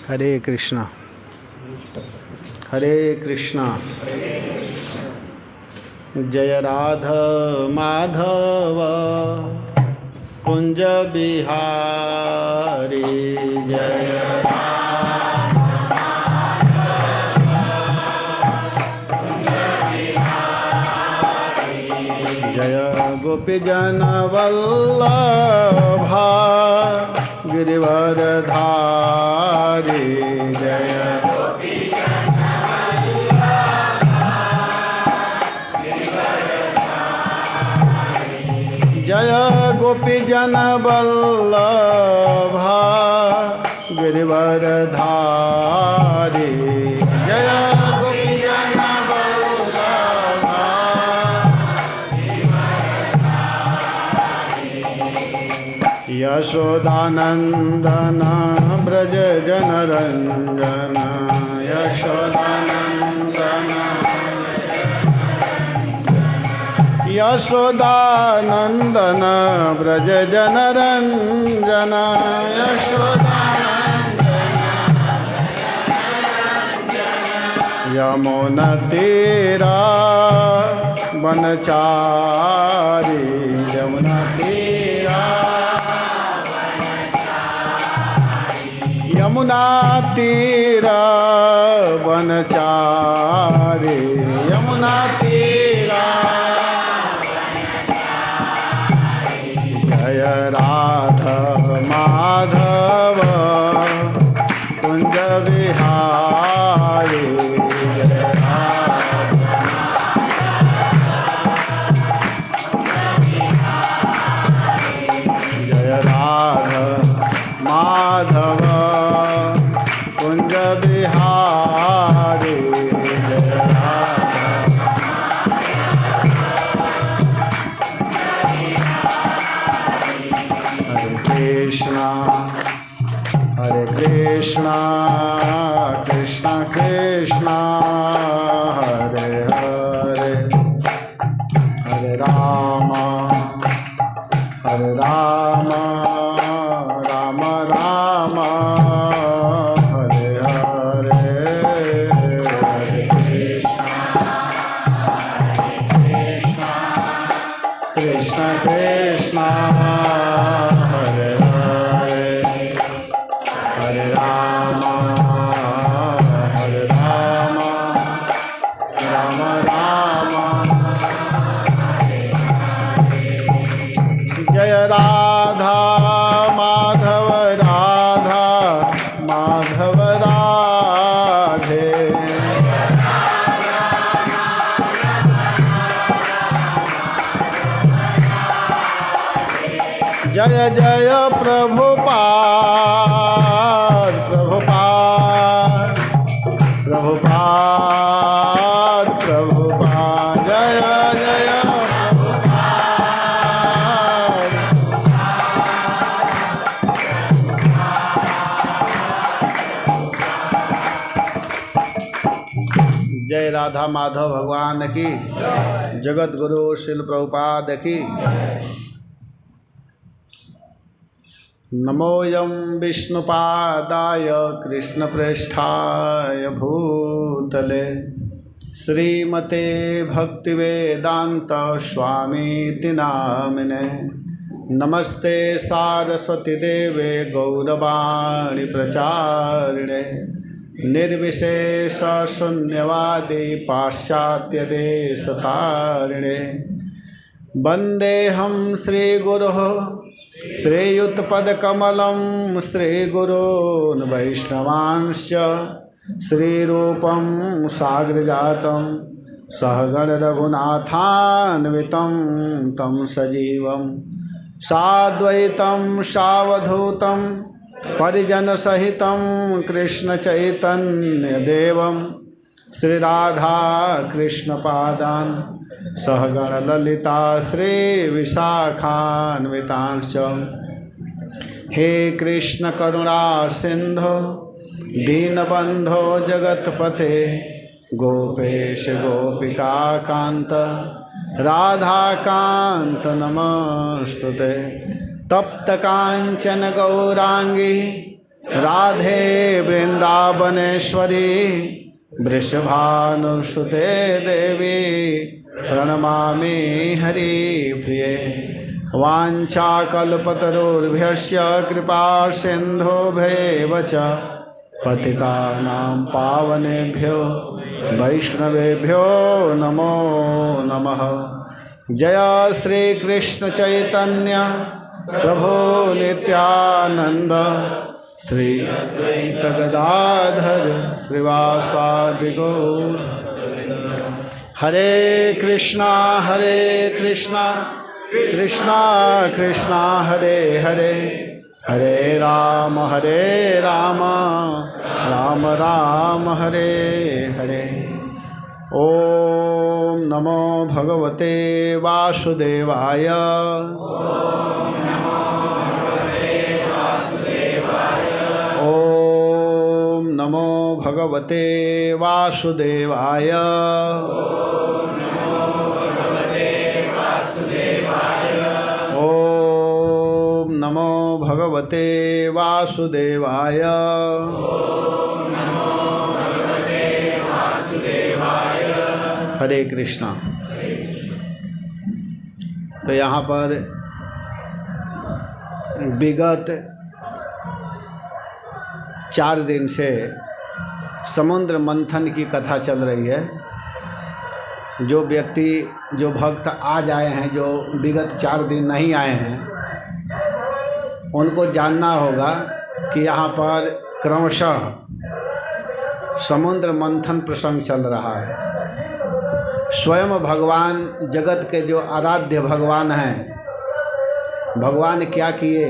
हरे कृष्णा हरे कृष्णा। जय राधा माधव कुंज बिहारी जय जय गोपी जन वल्लभा गिरिवरधारी जय जय गोपी जन वल्लभा गिरिवरधारी जय गोपी जन वल्लभा यशोदानंदन ब्रज जनरंजन यशोदानंदन यशोदानंदन ब्रज जनरंजन यशोदानंदन यमुना तीरा वनचारी यमुना तीरा यमुना तीरा वनचारी यमुना तीरा जय राधा माधव कुंज बिहारी जय राधा माधव कुंज बिहारी जय राधा हरे कृष्णा कृष्ण कृष्णा हरे हरे हरे राम राम राम हरे हरे हरे कृष्ण कृष्ण हरे हरे हरे राम राम राम जय राधा माधव राधा माधव राधे जय जय प्रभुपाद प्रभुपाद प्रभुपाद प्रभुपाद जय जय जय राधा माधव भगवान की जगत गुरु शिल प्रभुपाद की नमोऽयं विष्णुपादाय कृष्णप्रेष्ठाय भूतले श्रीमते भक्तिवेदांत स्वामीति नामिने नमस्ते सारस्वती देवे गौरवाणी प्रचारिणे निर्विशेष शून्यवादी पाश्चात्य देशतारिणे वन्देऽहं श्रीगुरोः श्रीयुतपदकमलं श्रीगुरोन् वैष्णवांश्च श्रीरूपं साग्रजातं सहगण रघुनाथान्वितं तं सजीवं साद्वैतं सावधूतं परिजनसहितं कृष्णचैतन्यदेवं श्रीराधा कृष्णपादान् सहगण ललिता श्रीविशाखान्वितांश्च हे कृष्ण करुणा सिंधो दीनबंधो जगत्पते गोपेश गोपिका कांत राधा कांत नमस्तुते तप्त कांचन गौरांगी राधे वृंदावनेश्वरी वृषभानुसुते देवी प्रणमामि हरिप्रिये। वाञ्छाकल्पतरुर्भ्यश्च कृपा सिन्धुभ्येव च पतितानां पावनेभ्यो वैष्णवेभ्यो नमो नमः। जय श्री कृष्ण चैतन्य प्रभु नित्यानंद श्री अद्वैत गदाधर श्रीवासादि गौर। हरे कृष्णा कृष्णा कृष्णा हरे हरे, हरे राम राम राम हरे हरे। ओम नमो भगवते वासुदेवाय। ओम नमो भगवते वासुदेवाय। ओम नमो भगवते वासुदेवाय। हरे कृष्णा। तो यहाँ पर विगत 4 दिन से समुद्र मंथन की कथा चल रही है। जो व्यक्ति जो भक्त आज आए हैं, जो विगत 4 दिन नहीं आए हैं, उनको जानना होगा कि यहाँ पर क्रमशः समुद्र मंथन प्रसंग चल रहा है। स्वयं भगवान जगत के जो आराध्य भगवान हैं, भगवान क्या किए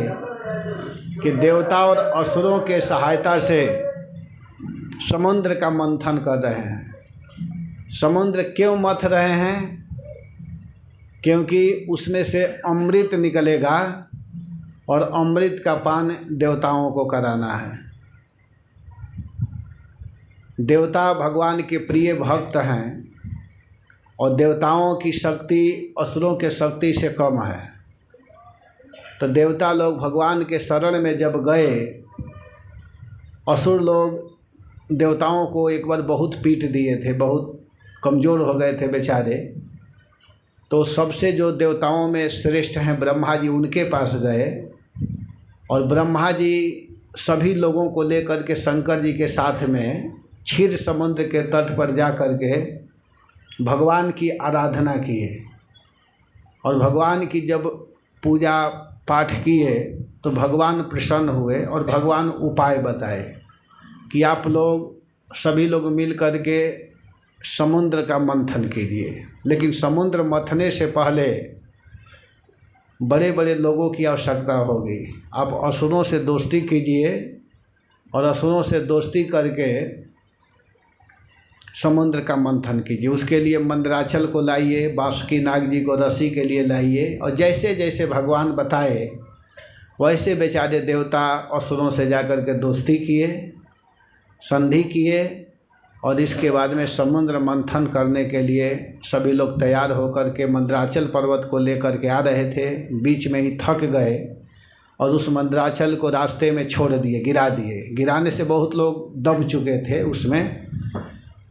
कि देवता और असुरों के सहायता से समुद्र का मंथन कर रहे हैं। समुद्र क्यों मथ रहे हैं? क्योंकि उसमें से अमृत निकलेगा और अमृत का पान देवताओं को कराना है। देवता भगवान के प्रिय भक्त हैं और देवताओं की शक्ति असुरों के शक्ति से कम है। तो देवता लोग भगवान के शरण में जब गए, असुर लोग देवताओं को एक बार बहुत पीट दिए थे, बहुत कमज़ोर हो गए थे बेचारे। तो सबसे जो देवताओं में श्रेष्ठ हैं ब्रह्मा जी, उनके पास गए और ब्रह्मा जी सभी लोगों को लेकर के शंकर जी के साथ में क्षीर समुद्र के तट पर जा कर के भगवान की आराधना किए। और भगवान की जब पूजा पाठ किए तो भगवान प्रसन्न हुए और भगवान उपाय बताए कि आप लोग सभी लोग मिल कर के समुद्र का मंथन कीजिए। लेकिन समुद्र मथने से पहले बड़े बड़े लोगों की आवश्यकता होगी। आप असुरों से दोस्ती कीजिए और असुरों से दोस्ती करके समुद्र का मंथन कीजिए। उसके लिए मंदराचल को लाइए, बासुकी नाग जी को रस्सी के लिए लाइए। और जैसे जैसे भगवान बताए वैसे बेचारे देवता असुरों से जाकर के दोस्ती किए, संधि किए। और इसके बाद में समुद्र मंथन करने के लिए सभी लोग तैयार होकर के मंदराचल पर्वत को लेकर के आ रहे थे। बीच में ही थक गए और उस मंदराचल को रास्ते में छोड़ दिए, गिरा दिए। गिराने से बहुत लोग दब चुके थे उसमें।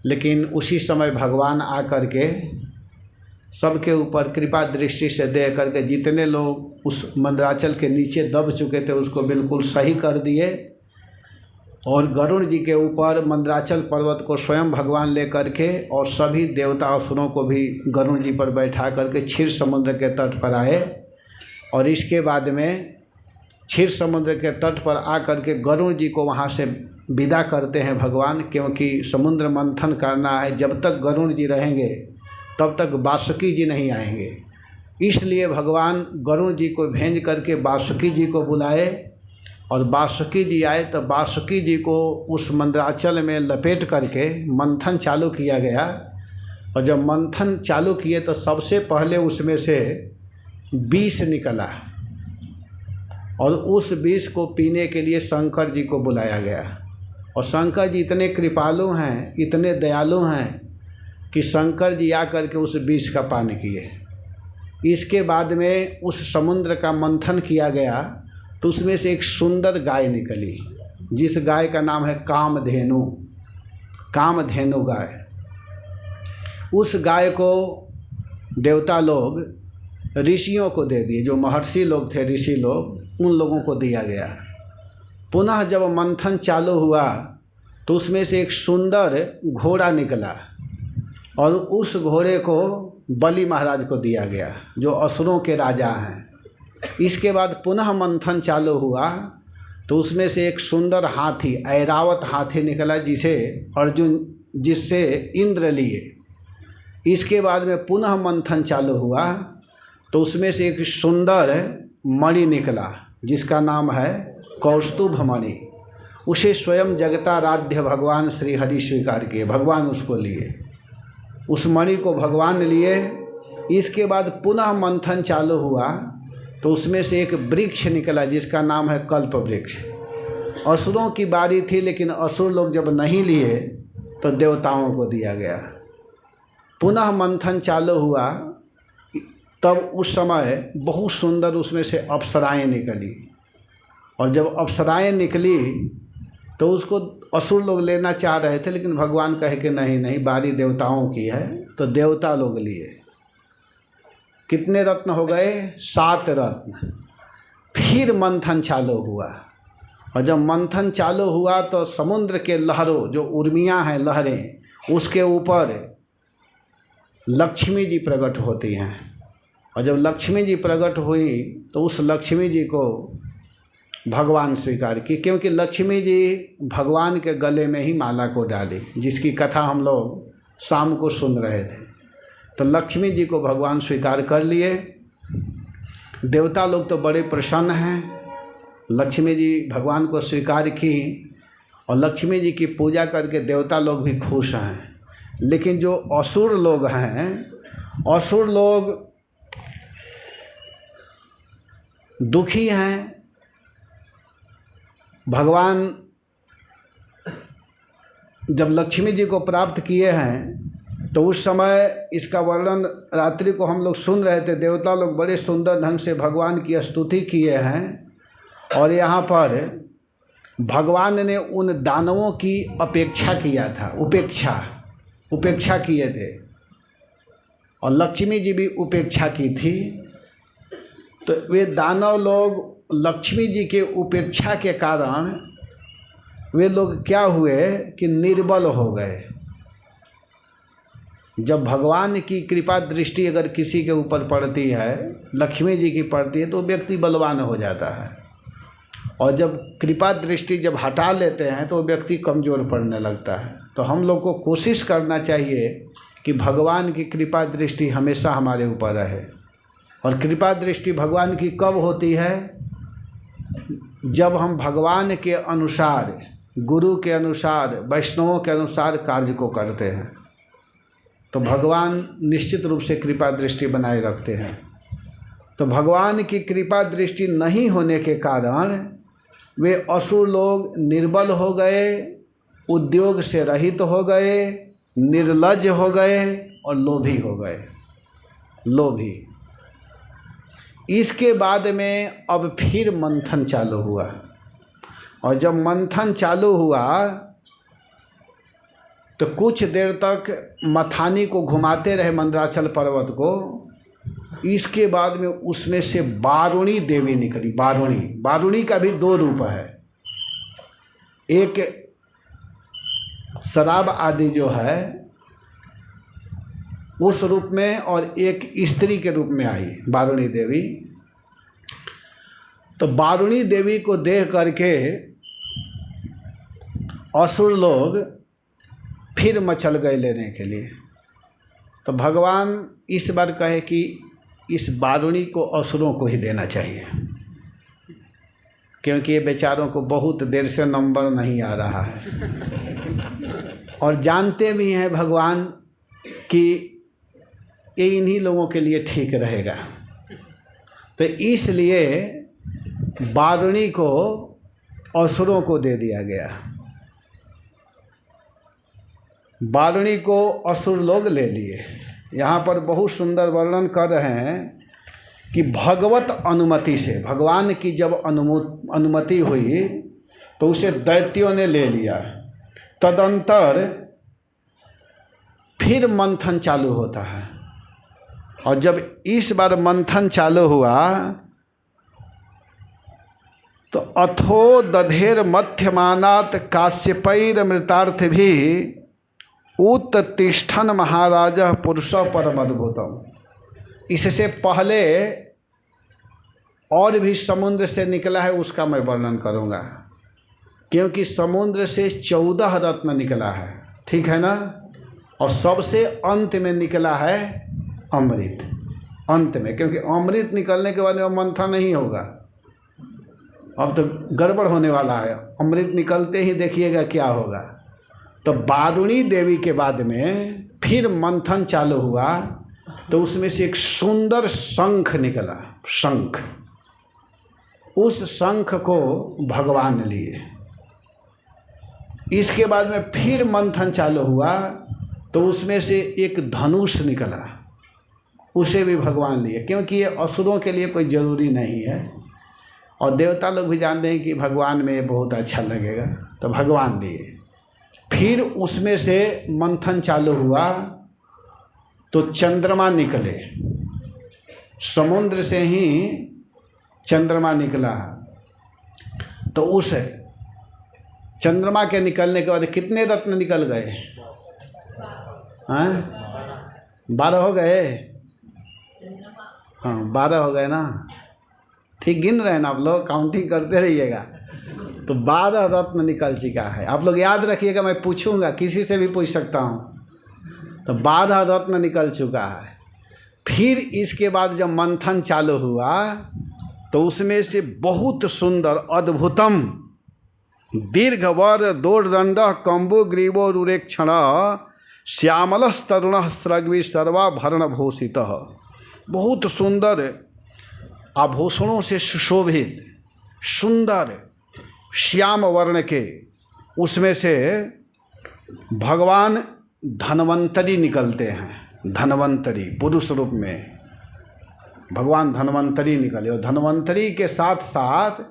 लेकिन उसी समय भगवान आकर के सबके ऊपर कृपा दृष्टि से देख करके जितने लोग उस मंदराचल के नीचे दब चुके थे उसको बिल्कुल सही कर दिए। और गरुड़ जी के ऊपर मंदराचल पर्वत को स्वयं भगवान ले करके और सभी देवता असुरों को भी गरुड़ जी पर बैठा करके क्षीर समुद्र के तट पर आए। और इसके बाद में क्षीर समुद्र के तट पर आकर के गरुड़ जी को वहाँ से विदा करते हैं भगवान, क्योंकि समुद्र मंथन करना है। जब तक गरुड़ जी रहेंगे तब तक वासुकी जी नहीं आएंगे। इसलिए भगवान गरुड़ जी को भेज करके वासुकी जी को बुलाए और वासुकी जी आए तो वासुकी जी को उस मंदराचल में लपेट करके मंथन चालू किया गया। और जब मंथन चालू किए तो सबसे पहले उसमें से विष निकला और उस विष को पीने के लिए शंकर जी को बुलाया गया। और शंकर जी इतने कृपालु हैं, इतने दयालु हैं कि शंकर जी आकर के उस विष का पान किए। इसके बाद में उस समुद्र का मंथन किया गया तो उसमें से एक सुंदर गाय निकली। जिस गाय का नाम है कामधेनु, कामधेनु गाय, उस गाय को देवता लोग ऋषियों को दे दिए, जो महर्षि लोग थे, ऋषि लोग, उन लोगों को दिया गया। पुनः जब मंथन चालू हुआ तो उसमें से एक सुंदर घोड़ा निकला और उस घोड़े को बलि महाराज को दिया गया, जो असुरों के राजा हैं। इसके बाद पुनः मंथन चालू हुआ तो उसमें से एक सुंदर हाथी, ऐरावत हाथी निकला, जिससे इंद्र लिए। इसके बाद में पुनः मंथन चालू हुआ तो उसमें से एक सुंदर मणि निकला, जिसका नाम है कौस्तुभ मणि। उसे स्वयं जगताराध्य भगवान श्री हरि स्वीकार किए, भगवान उसको लिए, उस मणि को भगवान लिए। इसके बाद पुनः मंथन चालू हुआ तो उसमें से एक वृक्ष निकला, जिसका नाम है कल्प वृक्ष। असुरों की बारी थी, लेकिन असुर लोग जब नहीं लिए तो देवताओं को दिया गया। पुनः मंथन चालू हुआ तब उस समय बहुत सुंदर उसमें से अप्सराएं निकली, और जब अप्सराएं निकली तो उसको असुर लोग लेना चाह रहे थे, लेकिन भगवान कहे कि नहीं नहीं, बारी देवताओं की है, तो देवता लोग लिए। कितने रत्न हो गए? 7 रत्न। फिर मंथन चालू हुआ, और जब मंथन चालू हुआ तो समुद्र के लहरों, जो उर्मियाँ हैं लहरें, उसके ऊपर लक्ष्मी जी प्रकट होती हैं। और जब लक्ष्मी जी प्रकट हुई तो उस लक्ष्मी जी को भगवान स्वीकार की, क्योंकि लक्ष्मी जी भगवान के गले में ही माला को डाली, जिसकी कथा हम लोग शाम को सुन रहे थे। तो लक्ष्मी जी को भगवान स्वीकार कर लिए। देवता लोग तो बड़े प्रसन्न हैं, लक्ष्मी जी भगवान को स्वीकार की, और लक्ष्मी जी की पूजा करके देवता लोग भी खुश हैं। लेकिन जो असुर लोग हैं, असुर लोग दुखी हैं। भगवान जब लक्ष्मी जी को प्राप्त किए हैं तो उस समय इसका वर्णन रात्रि को हम लोग सुन रहे थे। देवता लोग बड़े सुंदर ढंग से भगवान की स्तुति किए हैं, और यहाँ पर भगवान ने उन दानवों की अपेक्षा किया था, उपेक्षा किए थे, और लक्ष्मी जी भी उपेक्षा की थी। तो वे दानव लोग लक्ष्मी जी के उपेक्षा के कारण वे लोग क्या हुए कि निर्बल हो गए। जब भगवान की कृपा दृष्टि अगर किसी के ऊपर पड़ती है, लक्ष्मी जी की पड़ती है, तो व्यक्ति बलवान हो जाता है, और जब कृपा दृष्टि जब हटा लेते हैं तो व्यक्ति कमज़ोर पड़ने लगता है। तो हम लोग को कोशिश करना चाहिए कि भगवान की कृपा दृष्टि हमेशा हमारे ऊपर रहे। और कृपा दृष्टि भगवान की कब होती है? जब हम भगवान के अनुसार, गुरु के अनुसार, वैष्णवों के अनुसार कार्य को करते हैं, तो भगवान निश्चित रूप से कृपा दृष्टि बनाए रखते हैं। तो भगवान की कृपा दृष्टि नहीं होने के कारण वे असुर लोग निर्बल हो गए, उद्योग से रहित हो गए, निर्लज्ज हो गए और लोभी हो गए, लोभी। इसके बाद में अब फिर मंथन चालू हुआ, और जब मंथन चालू हुआ तो कुछ देर तक मथानी को घुमाते रहे, मंदराचल पर्वत को। इसके बाद में उसमें से बारुणी देवी निकली। बारुणी का भी 2 रूप है, एक शराब आदि जो है उस रूप में, और एक स्त्री के रूप में आई बारुणी देवी। तो बारुणी देवी को देख करके असुर लोग फिर मचल गए लेने के लिए। तो भगवान इस बार कहे कि इस बारुणी को असुरों को ही देना चाहिए, क्योंकि ये बेचारों को बहुत देर से नंबर नहीं आ रहा है, और जानते भी हैं भगवान कि ये इन्हीं लोगों के लिए ठीक रहेगा। तो इसलिए बारुणी को असुरों को दे दिया गया। बारुणी को असुर लोग ले लिए। यहाँ पर बहुत सुंदर वर्णन कर रहे हैं कि भगवत अनुमति से, भगवान की जब अनुमति हुई तो उसे दैत्यों ने ले लिया। तदंतर फिर मंथन चालू होता है, और जब इस बार मंथन चालू हुआ तो अथो दधेर मध्यमानात काश्यपैर मृतार्थ भी उत्तिष्ठन महाराज पुरुष परम अद्भुतम। इससे पहले और भी समुद्र से निकला है, उसका मैं वर्णन करूँगा, क्योंकि समुद्र से 14 रत्न निकला है, ठीक है ना। और सबसे अंत में निकला है अमृत, अंत में, क्योंकि अमृत निकलने के बाद मंथन नहीं होगा। अब तो गड़बड़ होने वाला है, अमृत निकलते ही देखिएगा क्या होगा। तो वारुणी देवी के बाद में फिर मंथन चालू हुआ, तो उसमें से एक सुंदर शंख निकला, शंख। उस शंख को भगवान लिए। इसके बाद में फिर मंथन चालू हुआ, तो उसमें से एक धनुष निकला, उसे भी भगवान लिए, क्योंकि ये असुरों के लिए कोई ज़रूरी नहीं है, और देवता लोग भी जानते हैं कि भगवान में बहुत अच्छा लगेगा, तो भगवान लिए। फिर उसमें से मंथन चालू हुआ, तो चंद्रमा निकले, समुद्र से ही चंद्रमा निकला। तो उस चंद्रमा के निकलने के बाद कितने रत्न निकल गए? हाँ, 12 हो गए। हाँ, 12 हो गए ना, ठीक गिन रहे हैं ना आप लोग, काउंटिंग करते रहिएगा। तो 12 रत्न निकल चुका है। आप लोग याद रखिएगा, मैं पूछूंगा, किसी से भी पूछ सकता हूँ। तो 12 रत्न निकल चुका है। फिर इसके बाद जब मंथन चालू हुआ, तो उसमें से बहुत सुंदर अद्भुतम दीर्घवर दोर्दंड कंबु ग्रीवो रुरेक्षण श्यामलस तरुण स्रग्वी सर्वाभरण भूषित, बहुत सुंदर आभूषणों से सुशोभित सुंदर श्याम वर्ण के, उसमें से भगवान धन्वंतरी निकलते हैं। धन्वंतरी पुरुष रूप में भगवान धन्वंतरी निकले, और धन्वंतरी के साथ साथ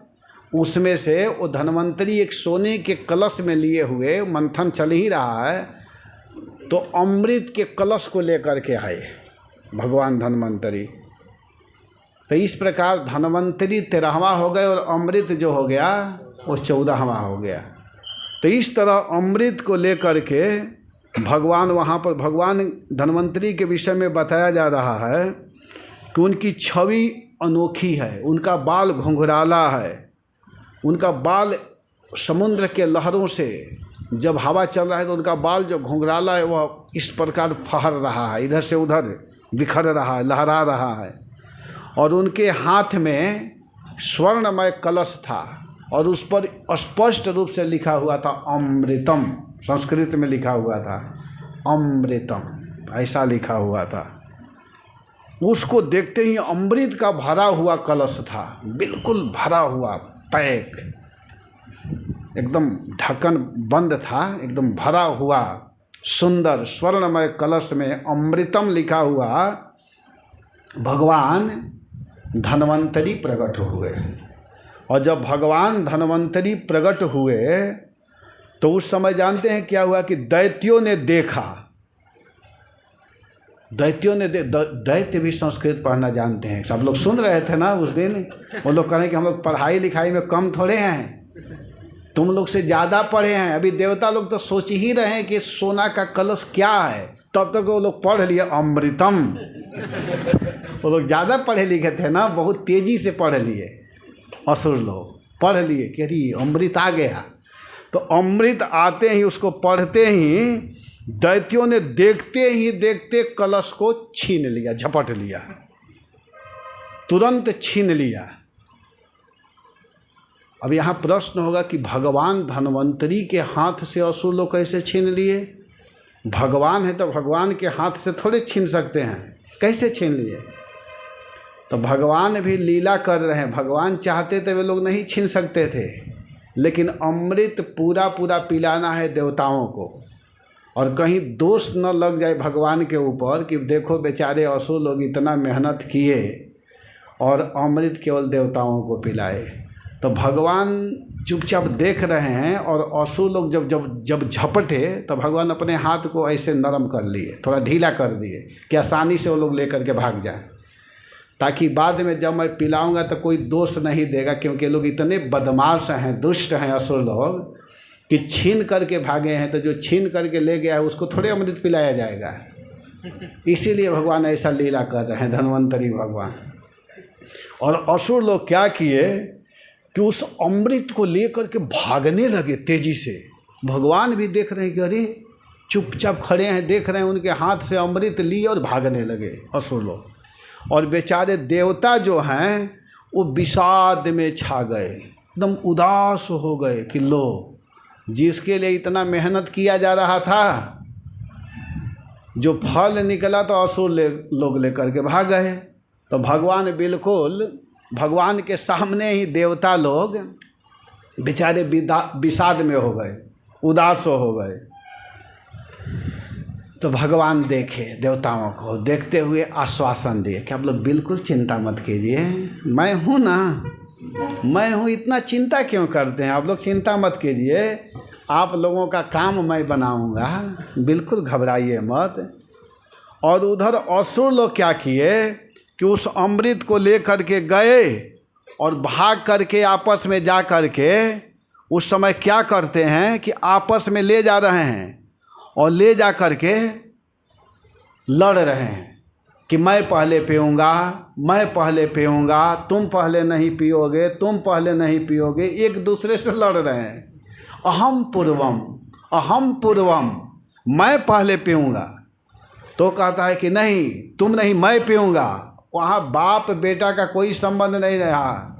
उसमें से वो धन्वंतरी एक सोने के कलश में लिए हुए, मंथन चल ही रहा है, तो अमृत के कलश को लेकर के आए भगवान धन्वंतरी। तो इस प्रकार धन्वंतरी 13वां हो गए, और अमृत जो हो गया वो 14वां हो गया। तो इस तरह अमृत को लेकर के भगवान वहाँ पर, भगवान धन्वंतरी के विषय में बताया जा रहा है कि उनकी छवि अनोखी है, उनका बाल घुंघराला है, उनका बाल समुद्र के लहरों से जब हवा चल रहा है तो उनका बाल जो घुंघराला है वह इस प्रकार फहर रहा है, इधर से उधर बिखर रहा है, लहरा रहा है। और उनके हाथ में स्वर्णमय कलश था, और उस पर स्पष्ट रूप से लिखा हुआ था अमृतम, संस्कृत में लिखा हुआ था अमृतम, ऐसा लिखा हुआ था। उसको देखते ही अमृत का भरा हुआ कलश था, बिल्कुल भरा हुआ, पैक, एकदम ढक्कन बंद था, एकदम भरा हुआ सुंदर स्वर्णमय कलश में अमृतम लिखा हुआ भगवान धन्वंतरी प्रकट हुए। और जब भगवान धन्वंतरी प्रकट हुए तो उस समय जानते हैं क्या हुआ कि दैत्यों ने देखा, दैत्यों ने दैत्य भी संस्कृत पढ़ना जानते हैं। सब लोग सुन रहे थे ना उस दिन, वो लोग कहें कि हम लोग पढ़ाई लिखाई में कम थोड़े हैं, तुम लोग से ज़्यादा पढ़े हैं। अभी देवता लोग तो सोच ही रहे हैं कि सोना का कलश क्या है, तब तक वो लोग पढ़ लिए अमृतम। वो लोग ज़्यादा पढ़े लिखे थे ना, बहुत तेज़ी से पढ़ लिए, असुर लोग पढ़ लिए कि अरे अमृत आ गया। तो अमृत आते ही, उसको पढ़ते ही दैत्यों ने देखते ही देखते कलश को छीन लिया, झपट लिया, तुरंत छीन लिया। अब यहाँ प्रश्न होगा कि भगवान धन्वंतरी के हाथ से असुर लोग कैसे छीन लिए? भगवान है तो भगवान के हाथ से थोड़े छीन सकते हैं, कैसे छीन लिए? तो भगवान भी लीला कर रहे हैं। भगवान चाहते थे वे लोग नहीं छीन सकते थे, लेकिन अमृत पूरा पूरा पिलाना है देवताओं को, और कहीं दोष न लग जाए भगवान के ऊपर कि देखो बेचारे असुर लोग इतना मेहनत किए और अमृत केवल देवताओं को पिलाए। तो भगवान चुपचाप देख रहे हैं, और असुर लोग जब जब जब झपटे तो भगवान अपने हाथ को ऐसे नरम कर लिए, थोड़ा ढीला कर दिए कि आसानी से वो लोग लेकर के भाग जाए, ताकि बाद में जब मैं पिलाऊंगा तो कोई दोष नहीं देगा, क्योंकि लोग इतने बदमाश हैं, दुष्ट हैं असुर लोग, कि छीन करके भागे हैं, तो जो छीन करके ले गया है उसको थोड़े अमृत पिलाया जाएगा। इसीलिए भगवान ऐसा लीला कर रहे हैं, धन्वंतरी भगवान। और असुर लोग क्या किए कि उस अमृत को लेकर के भागने लगे तेजी से। भगवान भी देख रहे हैं कि अरे चुपचाप खड़े हैं, देख रहे हैं, उनके हाथ से अमृत लिए और भागने लगे असुर लोग। और बेचारे देवता जो हैं वो विषाद में छा गए, एकदम उदास हो गए कि लो, जिसके लिए इतना मेहनत किया जा रहा था, जो फल निकला तो असुर लोग लेकर के भाग गए। तो भगवान बिल्कुल, भगवान के सामने ही देवता लोग बेचारे विषाद में हो गए, उदास हो गए। तो भगवान देखे, देवताओं को देखते हुए आश्वासन दिए कि आप लोग बिल्कुल चिंता मत कीजिए, मैं हूँ ना, मैं हूँ, इतना चिंता क्यों करते हैं आप लोग, चिंता मत कीजिए, आप लोगों का काम मैं बनाऊंगा, बिल्कुल घबराइए मत। और उधर असुर लोग क्या किए कि उस अमृत को लेकर के गए और भाग करके आपस में जा करके, उस समय क्या करते हैं कि आपस में ले जा रहे हैं और ले जा करके लड़ रहे हैं कि मैं पहले पीऊँगा, मैं पहले पीऊँगा, तुम पहले नहीं पियोगे, तुम पहले नहीं पियोगे, एक दूसरे से लड़ रहे हैं। अहम पूर्वम, अहम पूर्वम, मैं पहले पीऊँगा। तो कहता है कि नहीं, तुम नहीं, मैं पीऊँगा। वहाँ बाप बेटा का कोई संबंध नहीं रहा।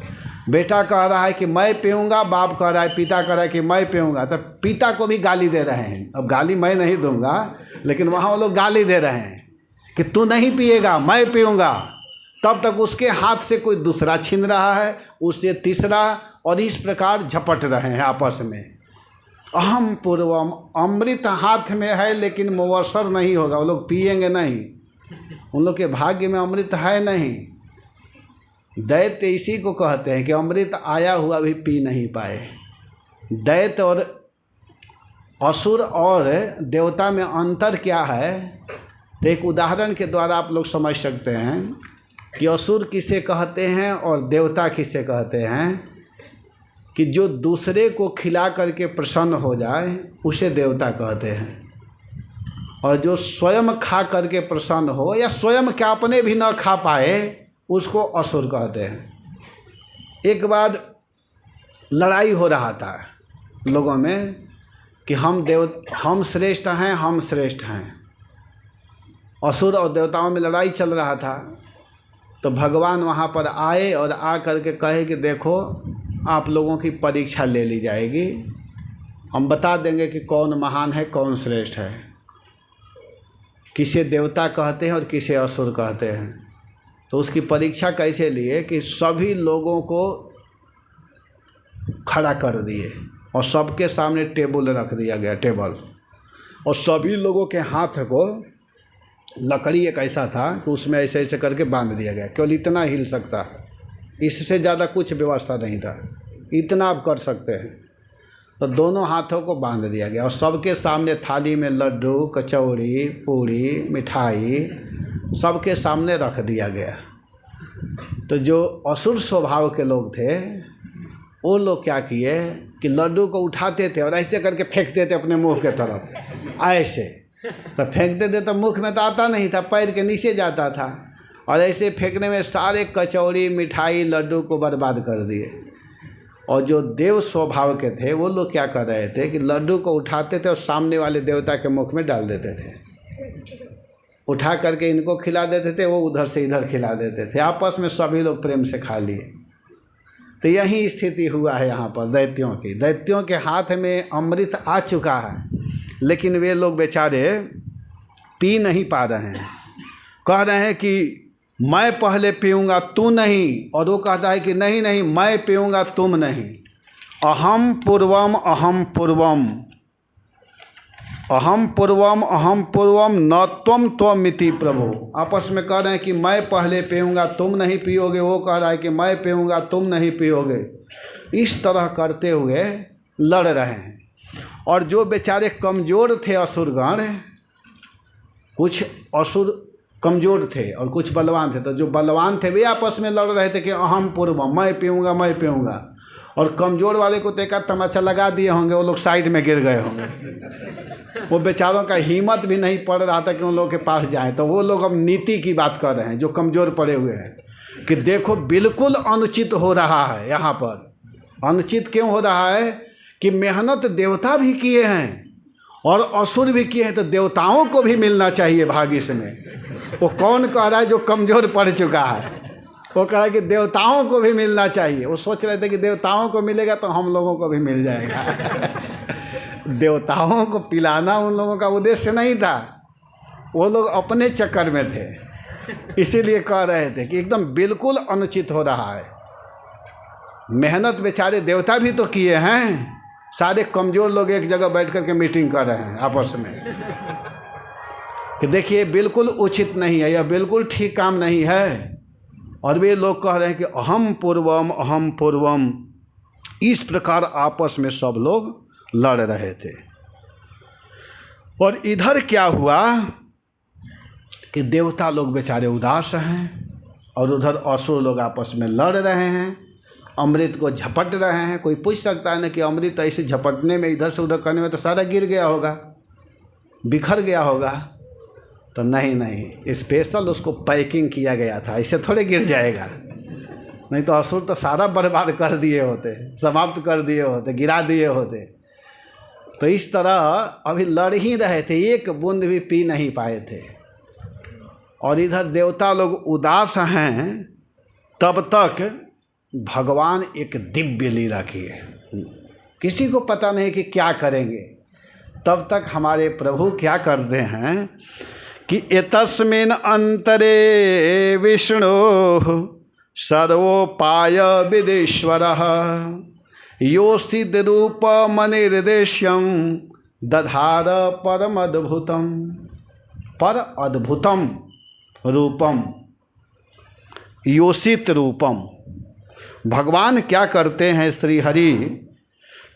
बेटा कह रहा है कि मैं पीऊँगा, बाप कह रहा है, पिता कह रहा है कि मैं पीऊँगा। तो पिता को भी गाली दे रहे हैं। अब गाली मैं नहीं दूंगा, लेकिन वहाँ वो लोग गाली दे रहे हैं कि तू नहीं पिएगा, मैं पीऊँगा। तब तक उसके हाथ से कोई दूसरा छीन रहा है, उससे तीसरा, और इस प्रकार झपट रहे हैं आपस में। अहम पूर्वम, अमृत हाथ में है लेकिन मुवस्सर नहीं होगा, वो लोग पिएंगे नहीं, उन लोग के भाग्य में अमृत है नहीं। दैत्य इसी को कहते हैं कि अमृत आया हुआ भी पी नहीं पाए। दैत्य और असुर और देवता में अंतर क्या है, तो एक उदाहरण के द्वारा आप लोग समझ सकते हैं कि असुर किसे कहते हैं और देवता किसे कहते हैं। कि जो दूसरे को खिला करके प्रसन्न हो जाए उसे देवता कहते हैं, और जो स्वयं खा करके प्रसन्न हो या स्वयं क्या अपने भी न खा पाए उसको असुर कहते हैं। एक बार लड़ाई हो रहा था लोगों में कि हम श्रेष्ठ हैं, हम श्रेष्ठ हैं। असुर और देवताओं में लड़ाई चल रहा था। तो भगवान वहाँ पर आए और आ करके कहे कि देखो, आप लोगों की परीक्षा ले ली जाएगी, हम बता देंगे कि कौन महान है, कौन श्रेष्ठ है, किसे देवता कहते हैं और किसे असुर कहते हैं। तो उसकी परीक्षा कैसे लिए कि सभी लोगों को खड़ा कर दिए और सबके सामने टेबल रख दिया गया, टेबल, और सभी लोगों के हाथ को लकड़ी एक ऐसा था कि उसमें ऐसे ऐसे करके बांध दिया गया, केवल इतना हिल सकता है, इससे ज़्यादा कुछ व्यवस्था नहीं था, इतना आप कर सकते हैं। तो दोनों हाथों को बांध दिया गया और सबके सामने थाली में लड्डू, कचौड़ी, पूड़ी, मिठाई सबके सामने रख दिया गया। तो जो असुर स्वभाव के लोग थे वो लोग क्या किए कि लड्डू को उठाते थे और ऐसे करके फेंकते थे अपने मुंह के तरफ, ऐसे। तो फेंकते थे तो मुख में तो आता नहीं था, पैर के नीचे जाता था, और ऐसे फेंकने में सारे कचौड़ी, मिठाई, लड्डू को बर्बाद कर दिए। और जो देव स्वभाव के थे वो लोग क्या कर रहे थे कि लड्डू को उठाते थे और सामने वाले देवता के मुख में डाल देते थे, उठा करके इनको खिला देते थे, वो उधर से इधर खिला देते थे, आपस में सभी लोग प्रेम से खा लिए। तो यही स्थिति हुआ है यहाँ पर दैत्यों की। दैत्यों के हाथ में अमृत आ चुका है, लेकिन वे लोग बेचारे पी नहीं पा रहे हैं। कह रहे हैं कि मैं पहले पीऊँगा, तू नहीं, और वो कहता है कि नहीं नहीं, मैं पीऊँगा, तुम नहीं। अहम पूर्वम, अहम पूर्वम, अहम पूर्वम, अहम पूर्वम, न त्वम त्वमिति प्रभु। आपस में कह रहे हैं कि मैं पहले पीऊँगा, तुम नहीं पियोगे। वो कह रहा है कि मैं पीऊँगा, तुम नहीं पियोगे। इस तरह करते हुए लड़ रहे हैं। और जो बेचारे कमज़ोर थे असुरगण, कुछ असुर कमज़ोर थे और कुछ बलवान थे, तो जो बलवान थे वे आपस में लड़ रहे थे कि अहम पूर्वम, मैं पीऊँगा मैं पीऊँगा, और कमज़ोर वाले को देखा तमाचा लगा दिए होंगे, वो लोग साइड में गिर गए होंगे। वो बेचारों का हिम्मत भी नहीं पड़ रहा था कि उन लोगों के पास जाएं। तो वो लोग अब नीति की बात कर रहे हैं जो कमज़ोर पड़े हुए हैं कि देखो बिल्कुल अनुचित हो रहा है। यहाँ पर अनुचित क्यों हो रहा है कि मेहनत देवता भी किए हैं और असुर भी किए हैं, तो देवताओं को भी मिलना चाहिए भाग इसमें। वो कौन कह रहा है? जो कमज़ोर पड़ चुका है, वो कह रहा है कि देवताओं को भी मिलना चाहिए। वो सोच रहे थे कि देवताओं को मिलेगा तो हम लोगों को भी मिल जाएगा। देवताओं को पिलाना उन लोगों का उद्देश्य नहीं था, वो लोग अपने चक्कर में थे, इसीलिए कह रहे थे कि एकदम बिल्कुल अनुचित हो रहा है। मेहनत बेचारे देवता भी तो किए हैं, सारे कमज़ोर लोग एक जगह बैठ कर के मीटिंग कर रहे हैं आपस में कि देखिए बिल्कुल उचित नहीं है, यह बिल्कुल ठीक काम नहीं है। और वे लोग कह रहे हैं कि अहम पूर्वम, इस प्रकार आपस में सब लोग लड़ रहे थे। और इधर क्या हुआ कि देवता लोग बेचारे उदास हैं और उधर असुर लोग आपस में लड़ रहे हैं, अमृत को झपट रहे हैं। कोई पूछ सकता है ना कि अमृत ऐसे झपटने में, इधर से उधर करने में तो सारा गिर गया होगा, बिखर गया होगा। तो नहीं, स्पेशल उसको पैकिंग किया गया था, ऐसे थोड़े गिर जाएगा। नहीं तो असुर तो सारा बर्बाद कर दिए होते, समाप्त कर दिए होते, गिरा दिए होते। तो इस तरह अभी लड़ ही रहे थे, एक बूंद भी पी नहीं पाए थे। और इधर देवता लोग उदास हैं, तब तक भगवान एक दिव्य लीला किए। किसी को पता नहीं कि क्या करेंगे, तब तक हमारे प्रभु क्या करते हैं कि एतस्मिन् अंतरे विष्णु सर्वोपाय विदेश्वरः यो सिद्ध रूप मनिर्देश्यम दधार परमद्भुतम, पर अद्भुतम रूपम योषित रूपम। भगवान क्या करते हैं श्री हरि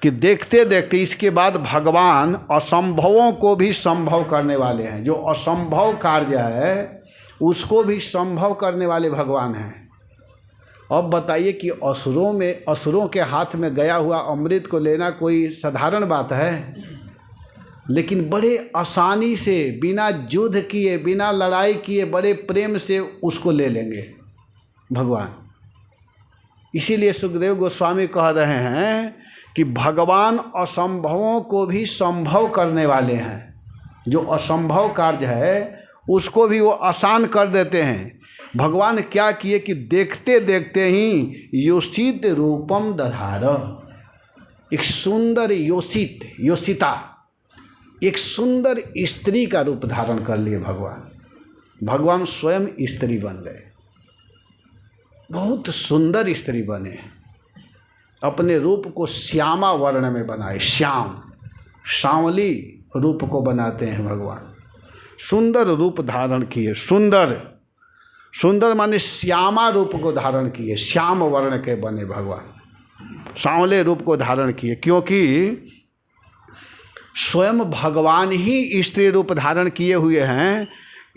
कि देखते देखते इसके बाद भगवान असंभवों को भी संभव करने वाले हैं। जो असंभव कार्य है उसको भी संभव करने वाले भगवान हैं। अब बताइए कि असुरों के हाथ में गया हुआ अमृत को लेना कोई साधारण बात है? लेकिन बड़े आसानी से, बिना युद्ध किए, बिना लड़ाई किए, बड़े प्रेम से उसको ले लेंगे भगवान। इसीलिए सुखदेव गोस्वामी कह रहे हैं कि भगवान असंभवों को भी संभव करने वाले हैं। जो असंभव कार्य है उसको भी वो आसान कर देते हैं। भगवान क्या किए कि देखते देखते ही योषित रूपम दधार, एक सुंदर योषिता, एक सुंदर स्त्री का रूप धारण कर लिए भगवान स्वयं स्त्री बन गए। बहुत सुंदर स्त्री बने, अपने रूप को श्यामा वर्ण में बनाए। सांवली रूप को बनाते हैं भगवान, सुंदर रूप धारण किए। सुंदर माने श्यामा रूप को धारण किए, श्याम वर्ण के बने भगवान, सांवले रूप को धारण किए। क्योंकि स्वयं भगवान ही स्त्री रूप धारण किए हुए हैं,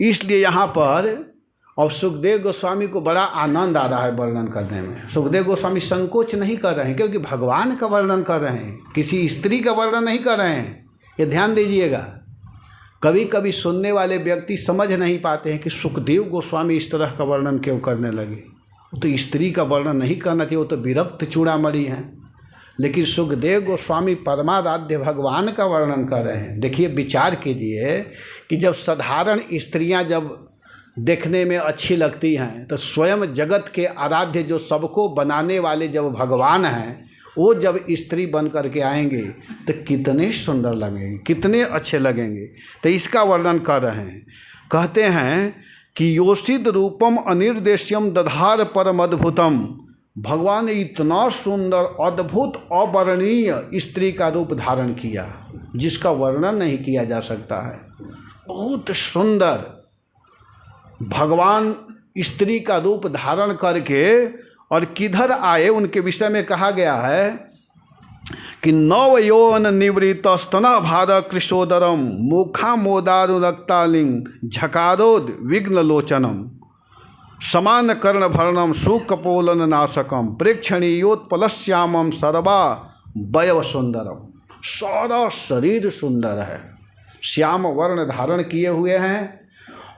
इसलिए यहाँ पर। और सुखदेव गोस्वामी को बड़ा आनंद आ रहा है वर्णन करने में। सुखदेव गोस्वामी संकोच नहीं कर रहे हैं, क्योंकि भगवान का वर्णन कर रहे हैं, किसी स्त्री का वर्णन नहीं कर रहे हैं। ये ध्यान दीजिएगा। कभी कभी सुनने वाले व्यक्ति समझ नहीं पाते हैं कि सुखदेव गोस्वामी इस तरह का वर्णन क्यों करने लगे। वो तो स्त्री का वर्णन नहीं करना चाहिए, वो तो विरक्त चूड़ामणि हैं। लेकिन सुखदेव गोस्वामी परमाराध्य भगवान का वर्णन कर रहे हैं। देखिए, विचार कीजिए कि जब साधारण स्त्रियां जब देखने में अच्छी लगती हैं, तो स्वयं जगत के आराध्य जो सबको बनाने वाले जब भगवान हैं, वो जब स्त्री बन करके आएंगे तो कितने सुंदर लगेंगे, कितने अच्छे लगेंगे। तो इसका वर्णन कर रहे हैं। कहते हैं कि योषित रूपम अनिर्देश्यम दधार परम अद्भुतम। भगवान ने इतना सुंदर, अद्भुत, अवर्णनीय स्त्री का रूप धारण किया जिसका वर्णन नहीं किया जा सकता है। बहुत सुंदर भगवान स्त्री का रूप धारण करके और किधर आए उनके विषय में कहा गया है कि नव यौवन निवृत्त स्तन भार कृशोदरम मुखा मोदारुरक्तालिंग झकारोद विघ्न लोचनम समान कर्ण भरणम सुकपोलन नाशकम प्रेक्षणीयोत्पलश्यामम सर्वा वयव सुंदरम। सारा शरीर सुंदर है, श्याम वर्ण धारण किए हुए हैं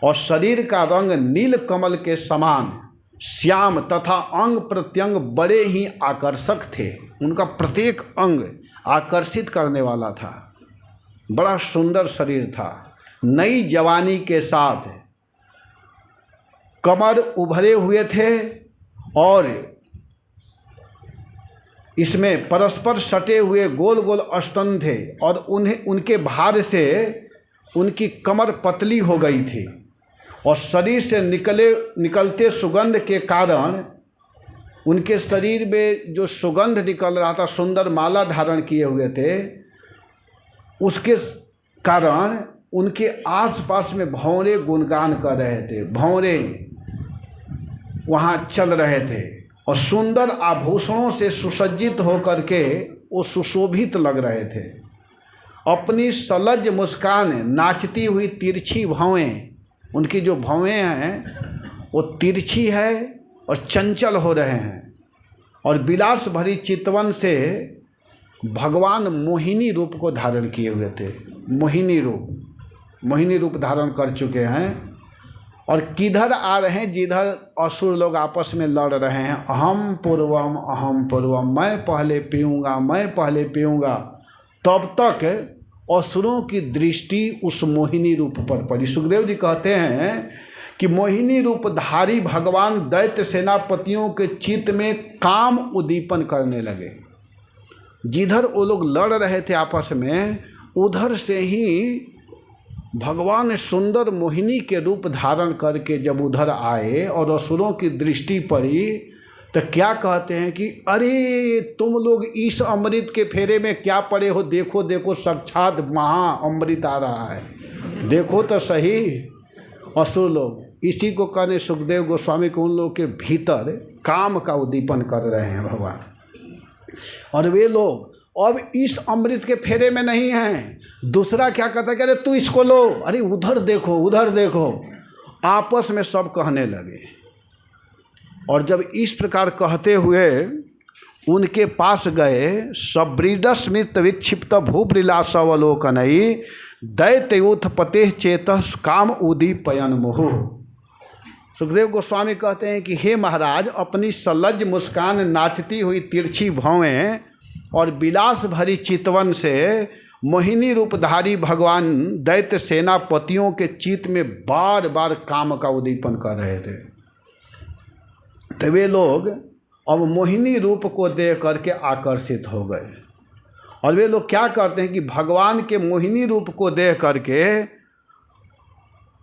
और शरीर का रंग नील कमल के समान श्याम तथा अंग प्रत्यंग बड़े ही आकर्षक थे। उनका प्रत्येक अंग आकर्षित करने वाला था, बड़ा सुंदर शरीर था। नई जवानी के साथ कमर उभरे हुए थे और इसमें परस्पर सटे हुए गोल गोल स्तन थे और उनके भार से उनकी कमर पतली हो गई थी और शरीर से निकलते सुगंध के कारण उनके शरीर में जो सुगंध निकल रहा था, सुंदर माला धारण किए हुए थे, उसके कारण उनके आसपास में भंवरे गुणगान कर रहे थे, भंवरे वहाँ चल रहे थे और सुंदर आभूषणों से सुसज्जित होकर के वो सुशोभित लग रहे थे। अपनी सलज मुस्कान नाचती हुई तिरछी भौएं, उनकी जो भौएं हैं वो तिरछी है और चंचल हो रहे हैं और विलास भरी चितवन से भगवान मोहिनी रूप को धारण किए हुए थे। मोहिनी रूप धारण कर चुके हैं और किधर आ रहे हैं, जिधर असुर लोग आपस में लड़ रहे हैं। अहम पूर्वम, मैं पहले पीऊँगा, मैं पहले पीऊँगा। तब तक असुरों की दृष्टि उस मोहिनी रूप पर पड़ी। सुखदेव जी कहते हैं कि मोहिनी रूपधारी भगवान दैत्य सेनापतियों के चित्त में काम उद्दीपन करने लगे। जिधर वो लोग लड़ रहे थे आपस में, उधर से ही भगवान सुंदर मोहिनी के रूप धारण करके जब उधर आए और असुरों की दृष्टि पड़ी तो क्या कहते हैं कि अरे तुम लोग इस अमृत के फेरे में क्या पड़े हो, देखो देखो साक्षात महा अमृत आ रहा है, देखो तो सही। असुर लोग इसी को कहने सुखदेव गोस्वामी को उन लोगों के भीतर काम का उद्दीपन कर रहे हैं भगवान। और वे लोग अब इस अमृत के फेरे में नहीं हैं। दूसरा क्या कहता है कि अरे तू इसको लो, अरे उधर देखो उधर देखो, आपस में सब कहने लगे। और जब इस प्रकार कहते हुए उनके पास गए, सब्रीडस्मित विक्षिप्त भूप्रिलासवलोकनई दैत्यूथ पते चेतः काम उदीपयन मुहु। सुखदेव गोस्वामी कहते हैं कि हे महाराज, अपनी सलज मुस्कान नाचती हुई तिरछी भौएं और विलास भरी चितवन से मोहिनी रूपधारी भगवान दैत्य सेनापतियों के चित्त में बार बार काम का उद्दीपन कर रहे थे। तो वे लोग अब मोहिनी रूप को देख करके आकर्षित हो गए और वे लोग क्या करते हैं कि भगवान के मोहिनी रूप को देख करके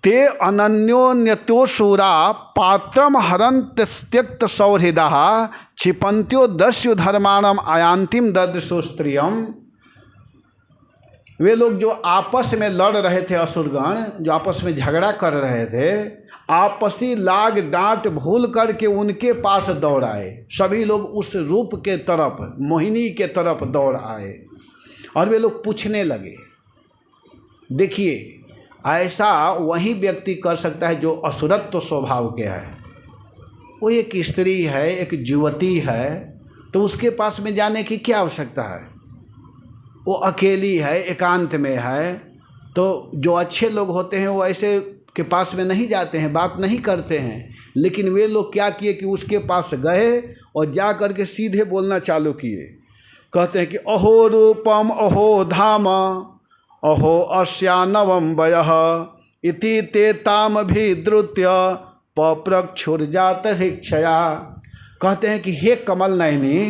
ते अनन्योन्यतोषूरा पात्रम हरंत त्यक्त सौहृदा क्षिपंत्यो दस्यु धर्माणम आयांतिम ददृशो स्त्रियम। वे लोग जो आपस में लड़ रहे थे, असुरगण जो आपस में झगड़ा कर रहे थे, आपसी लाग डांट भूल करके उनके पास दौड़ आए। सभी लोग उस रूप के तरफ, मोहिनी के तरफ दौड़ आए और वे लोग पूछने लगे। देखिए, ऐसा वही व्यक्ति कर सकता है जो असुरत्व स्वभाव के है। वो एक स्त्री है, एक युवती है, तो उसके पास में जाने की क्या आवश्यकता है। वो अकेली है, एकांत में है, तो जो अच्छे लोग होते हैं वो ऐसे के पास में नहीं जाते हैं, बात नहीं करते हैं। लेकिन वे लोग क्या किए कि उसके पास गए और जा कर के सीधे बोलना चालू किए। कहते हैं कि अहो रूपम अहो धाम अहो अस्यानवम वयः इति ते ताम भी द्रुत्य पप्रक्षुर्जात हिक्षया। कहते हैं कि हे कमल नयनी,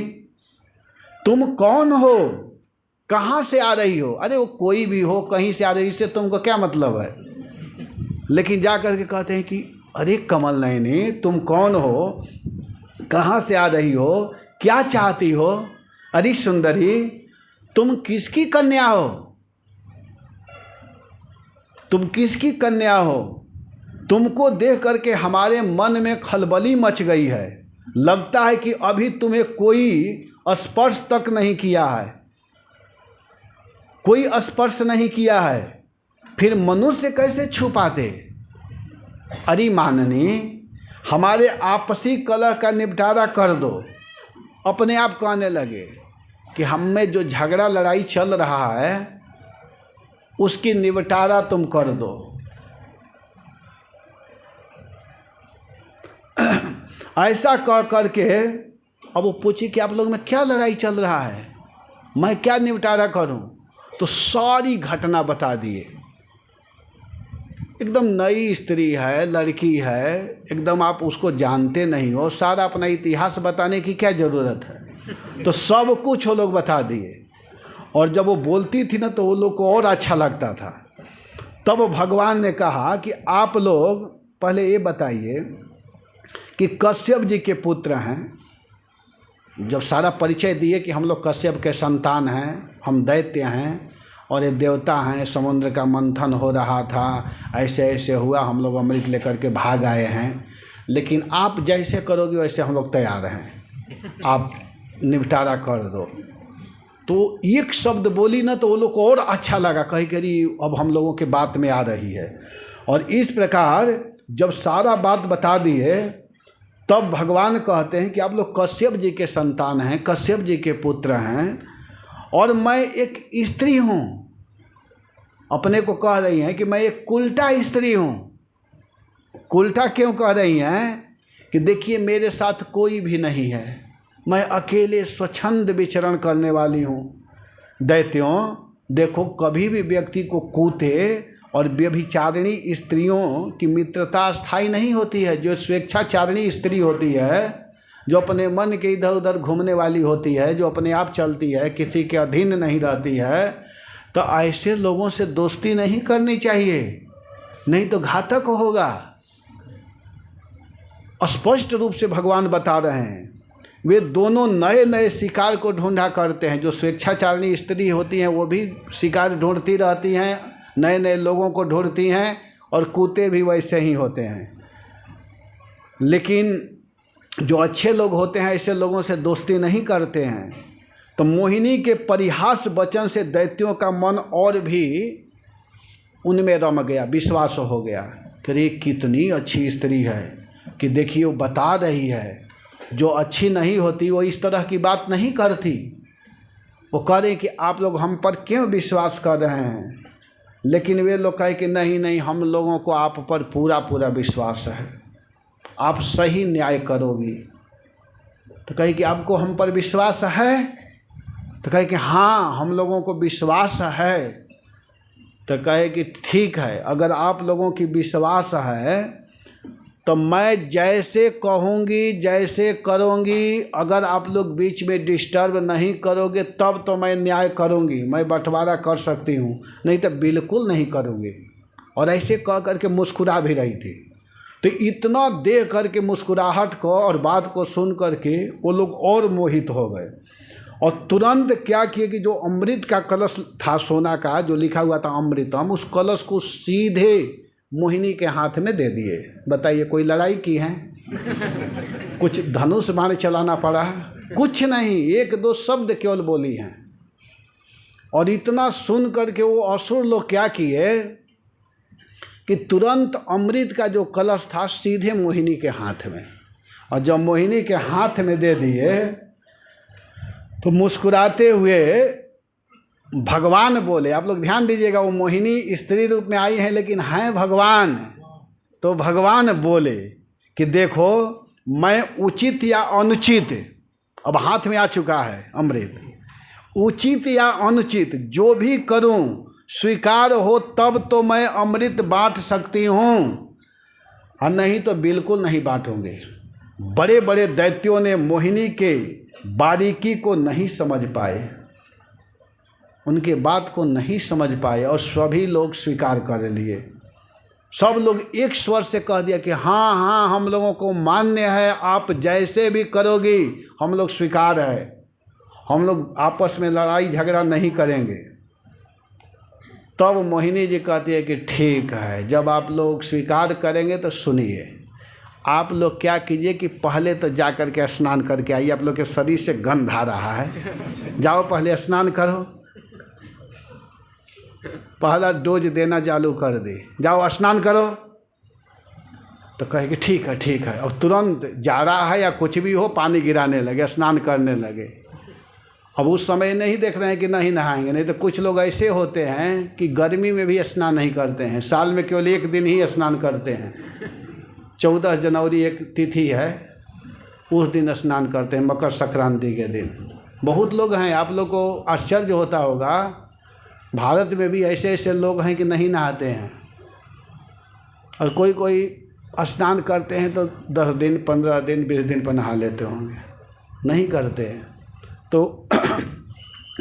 तुम कौन हो, कहाँ से आ रही हो। अरे वो कोई भी हो, कहीं से आ रही, इससे तुमको क्या मतलब है। लेकिन जा कर के कहते हैं कि अरे कमल नयनी, तुम कौन हो, कहाँ से आ रही हो, क्या चाहती हो। अरे सुंदरी, तुम किसकी कन्या हो, तुम किसकी कन्या हो। तुमको देख करके हमारे मन में खलबली मच गई है। लगता है कि अभी तुम्हें कोई स्पर्श तक नहीं किया है, कोई स्पर्श नहीं किया है, फिर मनुष्य कैसे छू पाते? अरे माननी, हमारे आपसी कलह का निपटारा कर दो। अपने आप कहने लगे कि हम में जो झगड़ा लड़ाई चल रहा है उसकी निपटारा तुम कर दो। ऐसा कह करके अब वो पूछे कि आप लोग में क्या लड़ाई चल रहा है, मैं क्या निपटारा करूं? तो सारी घटना बता दिए। एकदम नई स्त्री है, लड़की है, एकदम आप उसको जानते नहीं हो, सारा अपना इतिहास बताने की क्या ज़रूरत है? तो सब कुछ वो लोग बता दिए। और जब वो बोलती थी ना तो वो लोग को और अच्छा लगता था। तब भगवान ने कहा कि आप लोग पहले ये बताइए कि कश्यप जी के पुत्र हैं। जब सारा परिचय दिए कि हम लोग कश्यप के संतान हैं, हम दैत्य हैं और ये देवता हैं, समुद्र का मंथन हो रहा था, ऐसे ऐसे हुआ, हम लोग अमृत लेकर के भाग आए हैं, लेकिन आप जैसे करोगे वैसे हम लोग तैयार हैं, आप निपटारा कर दो। तो एक शब्द बोली ना तो वो लोग को और अच्छा लगा, कहीं कहीं अब हम लोगों के बात में आ रही है। और इस प्रकार जब सारा बात बता दिए तब भगवान कहते हैं कि आप लोग कश्यप जी के संतान हैं, कश्यप जी के पुत्र हैं, और मैं एक स्त्री हूँ। अपने को कह रही हैं कि मैं एक कुलटा स्त्री हूँ। कुलटा क्यों कह रही हैं? कि देखिए मेरे साथ कोई भी नहीं है, मैं अकेले स्वच्छंद विचरण करने वाली हूँ। दैत्यों देखो, कभी भी व्यक्ति को कूते और व्यभिचारिणी स्त्रियों की मित्रता स्थायी नहीं होती है। जो स्वेच्छाचारिणी स्त्री होती है, जो अपने मन के इधर उधर घूमने वाली होती है, जो अपने आप चलती है, किसी के अधीन नहीं रहती है, तो ऐसे लोगों से दोस्ती नहीं करनी चाहिए, नहीं तो घातक होगा। स्पष्ट रूप से भगवान बता रहे हैं। वे दोनों नए नए शिकार को ढूंढा करते हैं। जो स्वेच्छाचारिणी स्त्री होती हैं वो भी शिकार ढूंढती रहती हैं, नए नए लोगों को ढूंढती हैं, और कूते भी वैसे ही होते हैं। लेकिन जो अच्छे लोग होते हैं ऐसे लोगों से दोस्ती नहीं करते हैं। तो मोहिनी के परिहास वचन से दैत्यों का मन और भी उनमें रम गया, विश्वास हो गया कि अरे कितनी अच्छी स्त्री है, कि देखिए वो बता रही है, जो अच्छी नहीं होती वो इस तरह की बात नहीं करती। वो कह रहे कि आप लोग हम पर क्यों विश्वास कर रहे हैं? लेकिन वे लोग कहे कि नहीं नहीं, हम लोगों को आप पर पूरा पूरा विश्वास है, आप सही न्याय करोगी। तो कहे कि आपको हम पर विश्वास है? तो कहे कि हाँ हम लोगों को विश्वास है। तो कहे कि ठीक है, अगर आप लोगों की विश्वास है तो मैं जैसे कहूँगी जैसे करूँगी, अगर आप लोग बीच में डिस्टर्ब नहीं करोगे तब तो मैं न्याय करूँगी, मैं बंटवारा कर सकती हूँ, नहीं तो बिल्कुल नहीं करूँगी। और ऐसे कह करके मुस्कुरा भी रही थी। तो इतना देख करके मुस्कुराहट को और बात को सुन करके वो लोग और मोहित हो गए। और तुरंत क्या किए कि जो अमृत का कलश था सोना का, जो लिखा हुआ था अमृतम, उस कलश को सीधे मोहिनी के हाथ में दे दिए। बताइए कोई लड़ाई की है? कुछ धनुष बाण चलाना पड़ा? कुछ नहीं, एक दो शब्द केवल बोली हैं। और इतना सुन करके वो असुर लोग क्या किए कि तुरंत अमृत का जो कलश था सीधे मोहिनी के हाथ में, और जब मोहिनी के हाथ में दे दिए तो मुस्कुराते हुए भगवान बोले। आप लोग ध्यान दीजिएगा, वो मोहिनी स्त्री रूप में आई है लेकिन हैं भगवान। तो भगवान बोले कि देखो मैं उचित या अनुचित, अब हाथ में आ चुका है अमृत, उचित या अनुचित जो भी करूं स्वीकार हो तब तो मैं अमृत बांट सकती हूँ, और नहीं तो बिल्कुल नहीं बांटूंगी। बड़े बड़े दैत्यों ने मोहिनी के बारीकी को नहीं समझ पाए, उनके बात को नहीं समझ पाए, और सभी लोग स्वीकार कर लिए। सब लोग एक स्वर से कह दिया कि हाँ हाँ हम लोगों को मान्य है, आप जैसे भी करोगी हम लोग स्वीकार है, हम लोग आपस में लड़ाई झगड़ा नहीं करेंगे। तब मोहिनी जी कहती है कि ठीक है, जब आप लोग स्वीकार करेंगे तो सुनिए, आप लोग क्या कीजिए कि पहले तो जा कर के स्नान करके आइए। आप लोग के शरीर से गंध आ रहा है, जाओ पहले स्नान करो। पहला डोज देना चालू कर दे, जाओ स्नान करो। तो कहे कि ठीक है। अब तुरंत जा रहा है या कुछ भी हो, पानी गिराने लगे, स्नान करने लगे। अब उस समय नहीं देख रहे हैं कि नहीं नहाएंगे। नहीं तो कुछ लोग ऐसे होते हैं कि गर्मी में भी स्नान नहीं करते हैं, साल में केवल एक दिन ही स्नान करते हैं। 14 जनवरी एक तिथि है, उस दिन स्नान करते हैं, मकर संक्रांति के दिन। बहुत लोग हैं, आप लोग को आश्चर्य होता होगा, भारत में भी ऐसे ऐसे लोग हैं कि नहीं नहाते हैं। और कोई स्नान करते हैं तो 10 दिन 15 दिन 20 दिन पर नहा लेते होंगे, नहीं करते हैं। तो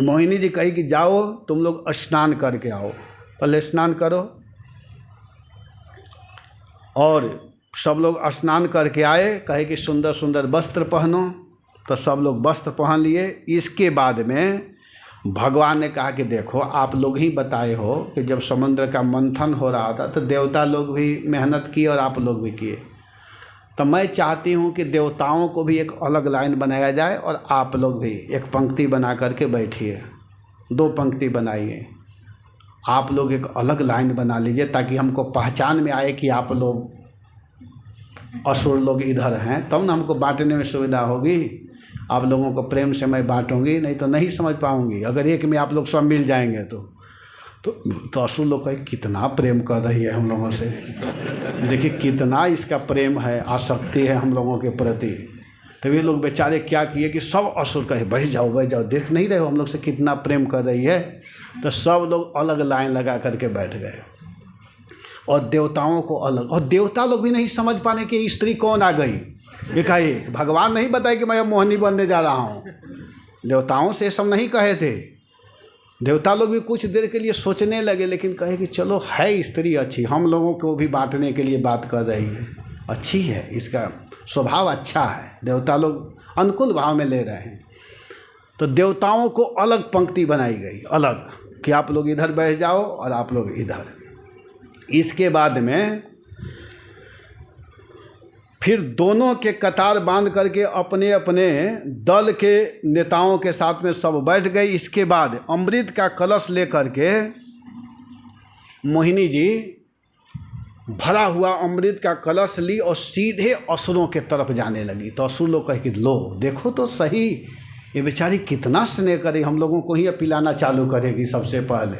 मोहिनी जी कही कि जाओ तुम लोग स्नान करके आओ, पहले स्नान करो। और सब लोग स्नान करके आए, कहे कि सुंदर सुंदर वस्त्र पहनो। तो सब लोग वस्त्र पहन लिए। इसके बाद में भगवान ने कहा कि देखो, आप लोग ही बताए हो कि जब समुद्र का मंथन हो रहा था तो देवता लोग भी मेहनत किए और आप लोग भी किए। तो मैं चाहती हूँ कि देवताओं को भी एक अलग लाइन बनाया जाए और आप लोग भी एक पंक्ति बना करके बैठिए, 2 पंक्ति बनाइए। आप लोग एक अलग लाइन बना लीजिए ताकि हमको पहचान में आए कि आप लोग असुर लोग इधर हैं, तब ना हमको बांटने में सुविधा होगी। आप लोगों को प्रेम से मैं बांटूंगी, नहीं तो नहीं समझ पाऊंगी। अगर एक में आप लोग सब मिल जाएंगे तो असुर लोग कहे कितना प्रेम कर रही है हम लोगों से, देखिए कितना इसका प्रेम है, आसक्ति है हम लोगों के प्रति। तो ये लोग बेचारे क्या किए कि सब असुर कहे बैठ जाओ, देख नहीं रहे हो हम लोग से कितना प्रेम कर रही है। तो सब लोग अलग लाइन लगा करके बैठ गए और देवताओं को अलग। और देवता लोग भी नहीं समझ पाने कि स्त्री कौन आ गई एकाएक। भगवान नहीं बताए कि मैं मोहिनी बनने जा रहा हूँ, देवताओं से सब नहीं कहे थे। देवता लोग भी कुछ देर के लिए सोचने लगे, लेकिन कहे कि चलो है स्त्री अच्छी, हम लोगों को भी बांटने के लिए बात कर रही है, अच्छी है, इसका स्वभाव अच्छा है। देवता लोग अनुकूल भाव में ले रहे हैं। तो देवताओं को अलग पंक्ति बनाई गई, अलग, कि आप लोग इधर बैठ जाओ और आप लोग इधर। इसके बाद में फिर दोनों के कतार बांध करके अपने अपने दल के नेताओं के साथ में सब बैठ गए। इसके बाद अमृत का कलश लेकर के मोहिनी जी भरा हुआ अमृत का कलश ली और सीधे असुरों के तरफ जाने लगी। तो असुर लोग कहे कि लो देखो तो सही, ये बेचारी कितना स्नेह करे, हम लोगों को ही पिलाना चालू करेगी सबसे पहले।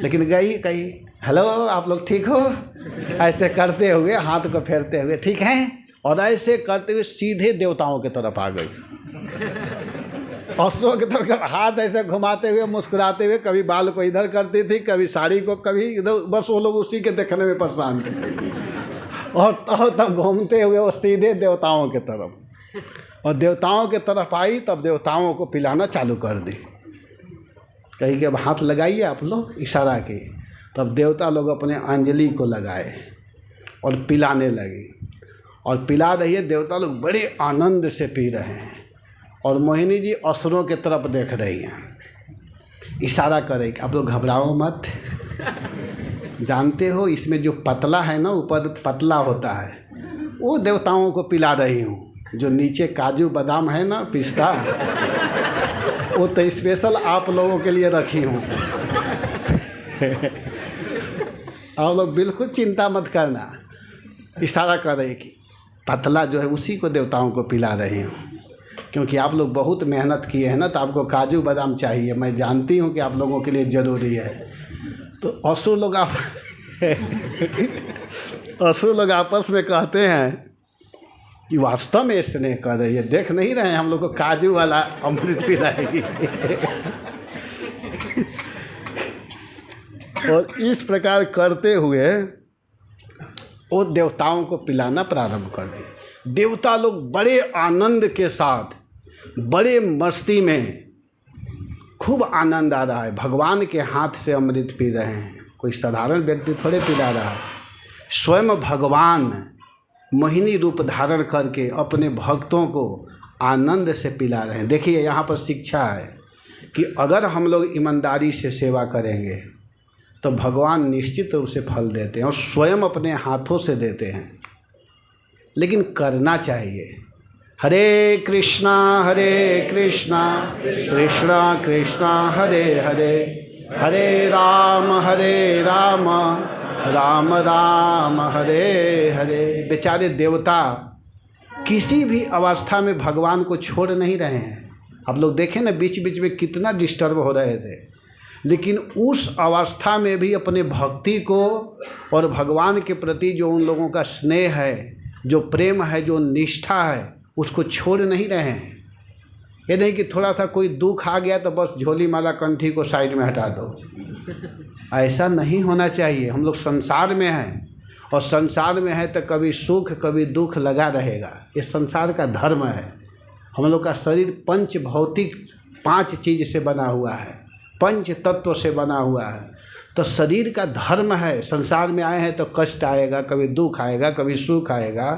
लेकिन गई कही हेलो आप लोग ठीक हो, ऐसे करते हुए हाथ को फेरते हुए ठीक है, और ऐसे करते हुए सीधे देवताओं की तरफ आ गई। असुरों की तरफ हाथ ऐसे घुमाते हुए मुस्कुराते हुए, कभी बाल को इधर करती थी, कभी साड़ी को, कभी इधर, बस वो लोग उसी के देखने में परेशान थे। और तब घूमते हुए वो सीधे देवताओं की तरफ, और देवताओं की तरफ आई तब देवताओं को पिलाना चालू कर दी। कहीं कि अब हाथ लगाइए आप लोग, इशारा की। तब देवता लोग अपने अंजलि को लगाए और पिलाने लगे, और पिला रही है। देवता लोग बड़े आनंद से पी रहे हैं और मोहिनी जी असुरों के तरफ देख रही हैं, इशारा कर रही कि आप लोग घबराओ मत, जानते हो इसमें जो पतला है ना, ऊपर पतला होता है, वो देवताओं को पिला रही हूँ। जो नीचे काजू बादाम है ना, पिस्ता, वो तो स्पेशल आप लोगों के लिए रखी हूँ। आप लोग बिल्कुल चिंता मत करना, इशारा कर रही कि पतला जो है उसी को देवताओं को पिला रही हूँ, क्योंकि आप लोग बहुत मेहनत किए हैं ना, तो आपको काजू बादाम चाहिए, मैं जानती हूँ कि आप लोगों के लिए ज़रूरी है। तो असुर लोग आपस में कहते हैं कि वास्तव में स्नेह कर रही है, देख नहीं रहे हैं हम लोग को काजू वाला अमृत पिलाएगी। और इस प्रकार करते हुए वो देवताओं को पिलाना प्रारंभ कर दी। देवता लोग बड़े आनंद के साथ, बड़े मस्ती में, खूब आनंद आ रहा है, भगवान के हाथ से अमृत पी रहे हैं। कोई साधारण व्यक्ति थोड़े पिला रहा है, स्वयं भगवान मोहिनी रूप धारण करके अपने भक्तों को आनंद से पिला रहे हैं। देखिए यहाँ पर शिक्षा है कि अगर हम लोग ईमानदारी से सेवा करेंगे तो भगवान निश्चित रूप से फल देते हैं और स्वयं अपने हाथों से देते हैं। लेकिन करना चाहिए। हरे कृष्णा कृष्णा कृष्णा हरे हरे, हरे राम राम राम हरे हरे। बेचारे देवता किसी भी अवस्था में भगवान को छोड़ नहीं रहे हैं। आप लोग देखें ना, बीच बीच में कितना डिस्टर्ब हो रहे थे, लेकिन उस अवस्था में भी अपने भक्ति को और भगवान के प्रति जो उन लोगों का स्नेह है, जो प्रेम है, जो निष्ठा है, उसको छोड़ नहीं रहे हैं। ये नहीं कि थोड़ा सा कोई दुख आ गया तो बस झोली माला कंठी को साइड में हटा दो, ऐसा नहीं होना चाहिए। हम लोग संसार में हैं, और संसार में है तो कभी सुख कभी दुख लगा रहेगा। ये संसार का धर्म है। हम लोग का शरीर पंच भौतिक 5 चीज़ से बना हुआ है, 5 तत्व से बना हुआ है। तो शरीर का धर्म है। संसार में आए हैं तो कष्ट आएगा, कभी दुख आएगा, कभी सुख आएगा।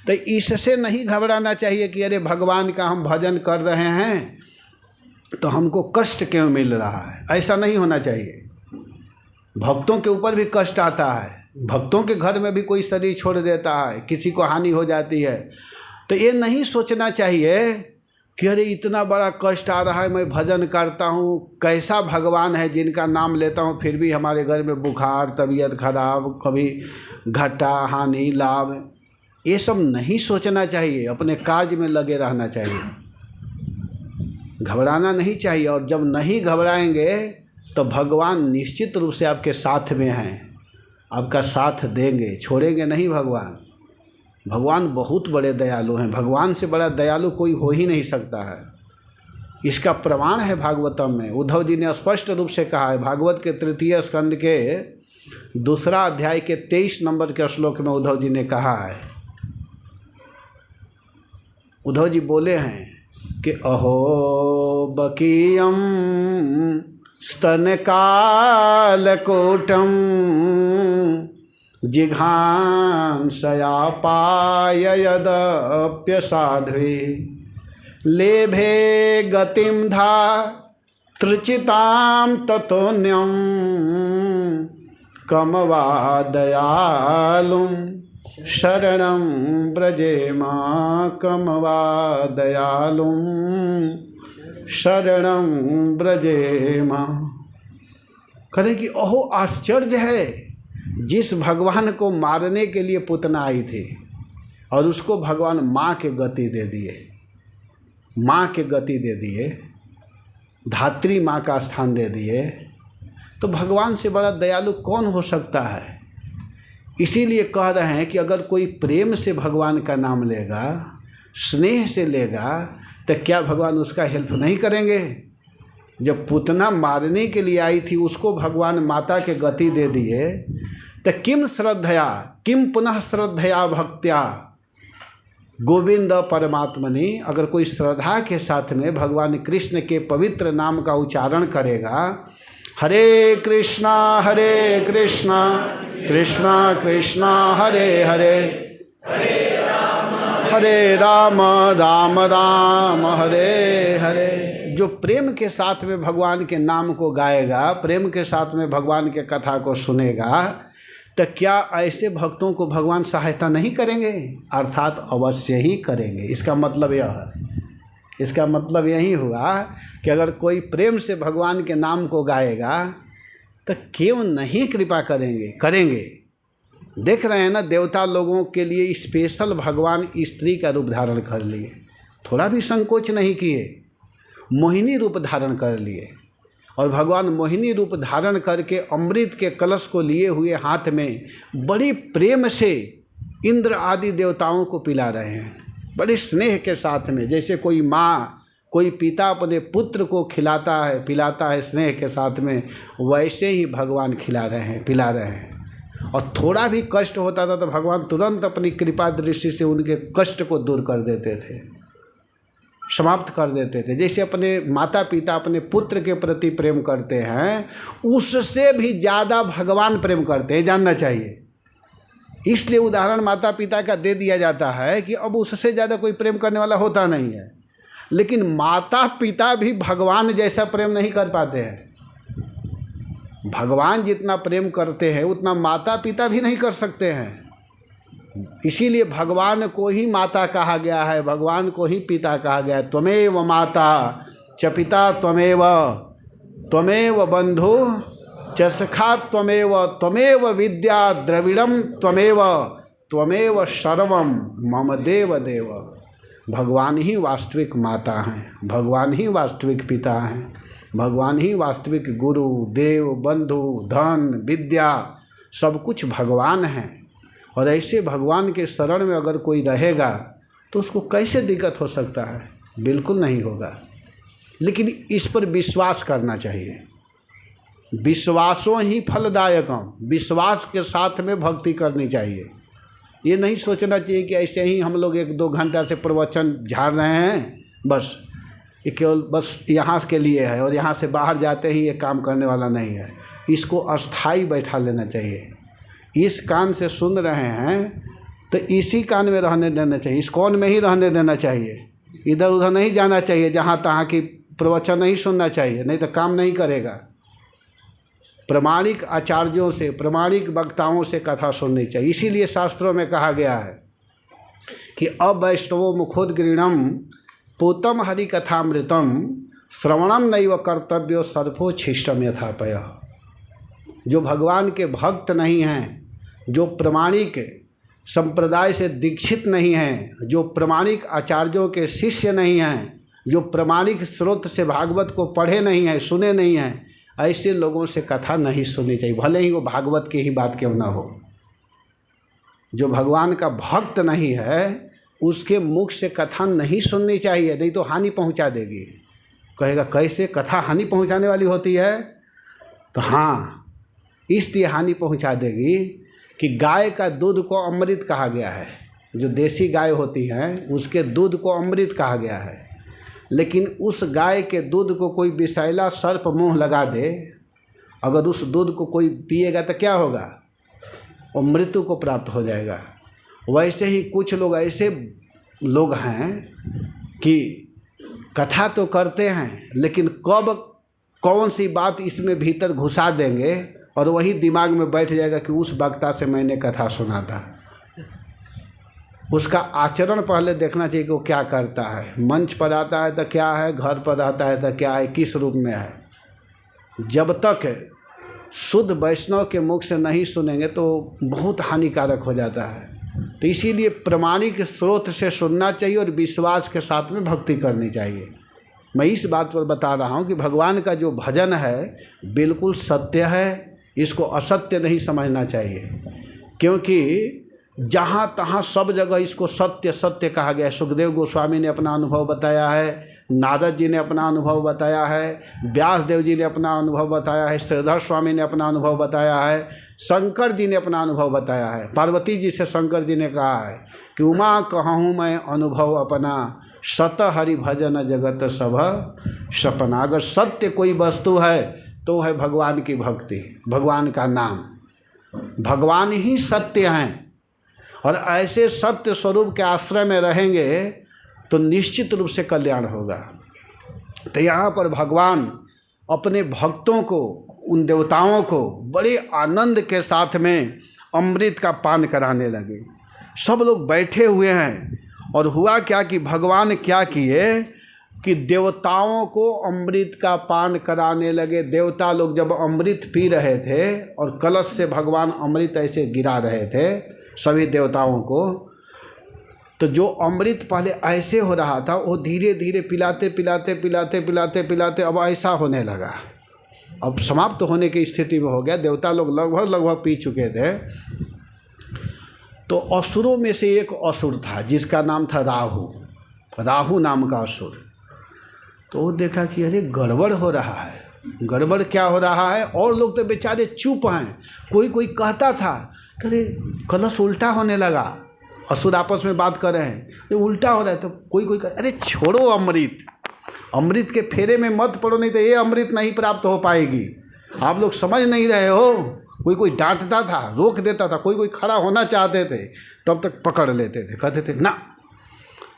तो इससे नहीं घबराना चाहिए कि अरे भगवान का हम भजन कर रहे हैं तो हमको कष्ट क्यों मिल रहा है। ऐसा नहीं होना चाहिए। भक्तों के ऊपर भी कष्ट आता है, भक्तों के घर में भी कोई शरीर छोड़ देता है, किसी को हानि हो जाती है, तो ये नहीं सोचना चाहिए कि अरे इतना बड़ा कष्ट आ रहा है, मैं भजन करता हूँ, कैसा भगवान है जिनका नाम लेता हूँ फिर भी हमारे घर में बुखार, तबीयत खराब, कभी घाटा, हानि, लाभ, ये सब नहीं सोचना चाहिए। अपने कार्य में लगे रहना चाहिए, घबराना नहीं चाहिए। और जब नहीं घबराएंगे तो भगवान निश्चित रूप से आपके साथ में हैं, आपका साथ देंगे, छोड़ेंगे नहीं भगवान। भगवान बहुत बड़े दयालु हैं। भगवान से बड़ा दयालु कोई हो ही नहीं सकता है। इसका प्रमाण है भागवतम में। उद्धव जी ने स्पष्ट रूप से कहा है, भागवत के 3 स्कंद के 2 अध्याय के 23 नंबर के श्लोक में उद्धव जी ने कहा है। उद्धव जी बोले हैं कि अहो बकीयम स्तनकालकोटम जिघांसया पाययदप्यसाध्वी लेभे गतिम धातृचितां ततोन्यं कमवा दयालुं शरणं व्रजेमा, कमवा दयालुं शरणं व्रजेमा। करें कि ओहो आश्चर्य है, जिस भगवान को मारने के लिए पुतना आई थी और उसको भगवान माँ के गति दे दिए, माँ के गति दे दिए, धात्री माँ का स्थान दे दिए, तो भगवान से बड़ा दयालु कौन हो सकता है। इसीलिए कह रहे हैं कि अगर कोई प्रेम से भगवान का नाम लेगा, स्नेह से लेगा, तो क्या भगवान उसका हेल्प नहीं करेंगे। जब पुतना मारने के लिए आई थी उसको भगवान माता के गति दे दिए, तो किम श्रद्धया, किम पुनः श्रद्धया भक्त्या गोविंद परमात्मनि, अगर कोई श्रद्धा के साथ में भगवान कृष्ण के पवित्र नाम का उच्चारण करेगा, हरे कृष्णा कृष्णा कृष्णा हरे हरे, हरे राम राम हरे हरे। जो प्रेम के साथ में भगवान के नाम को गाएगा, प्रेम के साथ में भगवान के कथा को सुनेगा, तो क्या ऐसे भक्तों को भगवान सहायता नहीं करेंगे? अर्थात अवश्य ही करेंगे। इसका मतलब यह है, इसका मतलब यही हुआ कि अगर कोई प्रेम से भगवान के नाम को गाएगा तो क्यों नहीं कृपा करेंगे, करेंगे। देख रहे हैं ना, देवता लोगों के लिए स्पेशल भगवान स्त्री का रूप धारण कर लिए, थोड़ा भी संकोच नहीं किए, मोहिनी रूप धारण कर लिए। और भगवान मोहिनी रूप धारण करके अमृत के कलश को लिए हुए हाथ में बड़ी प्रेम से इंद्र आदि देवताओं को पिला रहे हैं, बड़े स्नेह के साथ में। जैसे कोई माँ, कोई पिता अपने पुत्र को खिलाता है, पिलाता है स्नेह के साथ में, वैसे ही भगवान खिला रहे हैं, पिला रहे हैं। और थोड़ा भी कष्ट होता था तो भगवान तुरंत अपनी कृपा दृष्टि से उनके कष्ट को दूर कर देते थे, समाप्त कर देते थे। जैसे अपने माता पिता अपने पुत्र के प्रति प्रेम करते हैं, उससे भी ज़्यादा भगवान प्रेम करते हैं, जानना चाहिए। इसलिए उदाहरण माता पिता का दे दिया जाता है कि अब उससे ज़्यादा कोई प्रेम करने वाला होता नहीं है। लेकिन माता पिता भी भगवान जैसा प्रेम नहीं कर पाते हैं। भगवान जितना प्रेम करते हैं उतना माता पिता भी नहीं कर सकते हैं। इसीलिए भगवान को ही माता कहा गया है, भगवान को ही पिता कहा गया है। त्वमेव माता च पिता त्वमेव, त्वमेव बंधु च सखा त्वमेव, त्वमेव विद्या द्रविड़म त्वमेव, त्वमेव सर्वम मम देव देव। भगवान ही वास्तविक माता हैं, भगवान ही वास्तविक पिता हैं, भगवान ही वास्तविक गुरु देव बंधु धन विद्या सब कुछ भगवान हैं। और ऐसे भगवान के शरण में अगर कोई रहेगा तो उसको कैसे दिक्कत हो सकता है? बिल्कुल नहीं होगा। लेकिन इस पर विश्वास करना चाहिए। विश्वासों ही फलदायकम, विश्वास के साथ में भक्ति करनी चाहिए। ये नहीं सोचना चाहिए कि ऐसे ही हम लोग 1-2 घंटा से प्रवचन झाड़ रहे हैं, बस ये केवल बस यहाँ के लिए है और यहाँ से बाहर जाते ही ये काम करने वाला नहीं है। इसको अस्थाई बैठा लेना चाहिए। इस कान से सुन रहे हैं तो इसी कान में रहने देना चाहिए, इस कौन में ही रहने देना चाहिए। इधर उधर नहीं जाना चाहिए, जहाँ तहाँ की प्रवचन नहीं सुनना चाहिए, नहीं तो काम नहीं करेगा। प्रामाणिक आचार्यों से, प्रामाणिक वक्ताओं से कथा सुननी चाहिए। इसीलिए शास्त्रों में कहा गया है कि अवैष्णवो मुखोद्गृणम पूतम हरि कथामृतम श्रवणम नैव कर्तव्यो सर्वोच्छिष्टम यथापय। जो भगवान के भक्त नहीं हैं, जो प्रामाणिक संप्रदाय से दीक्षित नहीं हैं, जो प्रामाणिक आचार्यों के शिष्य नहीं हैं, जो प्रामाणिक स्रोत से भागवत को पढ़े नहीं हैं, सुने नहीं हैं, ऐसे लोगों से कथा नहीं सुननी चाहिए, भले ही वो भागवत की ही बात क्यों ना हो। जो भगवान का भक्त नहीं है उसके मुख से कथा नहीं सुननी चाहिए, नहीं तो हानि पहुंचा देगी। कहेगा कैसे कथा हानि पहुंचाने वाली होती है? तो हाँ, इसलिए हानि पहुंचा देगी कि गाय का दूध को अमृत कहा गया है। जो देसी गाय होती हैं उसके दूध को अमृत कहा गया है। लेकिन उस गाय के दूध को कोई विषैला सर्प मुंह लगा दे, अगर उस दूध को कोई पिएगा तो क्या होगा? वो मृत्यु को प्राप्त हो जाएगा। वैसे ही कुछ लोग ऐसे लोग हैं कि कथा तो करते हैं लेकिन कब कौन सी बात इसमें भीतर घुसा देंगे और वही दिमाग में बैठ जाएगा कि उस वक्ता से मैंने कथा सुना था। उसका आचरण पहले देखना चाहिए कि वो क्या करता है। मंच पर आता है तो क्या है, घर पर आता है तो क्या है, किस रूप में है। जब तक शुद्ध वैष्णव के मुख से नहीं सुनेंगे तो बहुत हानिकारक हो जाता है। तो इसीलिए प्रामाणिक स्रोत से सुनना चाहिए और विश्वास के साथ में भक्ति करनी चाहिए। मैं इस बात पर बता रहा हूँ कि भगवान का जो भजन है बिल्कुल सत्य है, इसको असत्य नहीं समझना चाहिए। क्योंकि जहाँ तहाँ सब जगह इसको सत्य सत्य कहा गया है। सुखदेव गोस्वामी ने अपना अनुभव बताया है, नारद जी ने अपना अनुभव बताया है, व्यास देव जी ने अपना अनुभव बताया है, श्रीधर स्वामी ने अपना अनुभव बताया है, शंकर जी ने अपना अनुभव बताया है। पार्वती जी से शंकर जी ने कहा है कि उमा कहूँ मैं अनुभव अपना, सत हरि भजन जगत सब सपना। अगर सत्य कोई वस्तु है तो है भगवान की भक्ति, भगवान का नाम। भगवान ही सत्य हैं और ऐसे सत्य स्वरूप के आश्रय में रहेंगे तो निश्चित रूप से कल्याण होगा। तो यहाँ पर भगवान अपने भक्तों को, उन देवताओं को बड़े आनंद के साथ में अमृत का पान कराने लगे। सब लोग बैठे हुए हैं और हुआ क्या कि भगवान क्या किए कि देवताओं को अमृत का पान कराने लगे। देवता लोग जब अमृत पी रहे थे और कलश से भगवान अमृत ऐसे गिरा रहे थे सभी देवताओं को, तो जो अमृत पहले ऐसे हो रहा था वो धीरे धीरे पिलाते पिलाते पिलाते पिलाते पिलाते अब ऐसा होने लगा। अब समाप्त होने की स्थिति में हो गया। देवता लोग लगभग पी चुके थे। तो असुरों में से एक असुर था जिसका नाम था राहु, राहु नाम का असुर। तो वो देखा कि अरे गड़बड़ हो रहा है। गड़बड़ क्या हो रहा है? और लोग तो बेचारे चुप हैं। कोई कोई कहता था कि अरे कलश उल्टा होने लगा। असुर आपस में बात कर रहे हैं, ये उल्टा हो रहा है। तो कोई कोई अरे छोड़ो अमृत, अमृत के फेरे में मत पड़ो, नहीं तो ये अमृत नहीं प्राप्त हो पाएगी। आप लोग समझ नहीं रहे हो। कोई कोई डांटता था, रोक देता था, कोई कोई खड़ा होना चाहते थे तब तक पकड़ लेते थे, कहते थे ना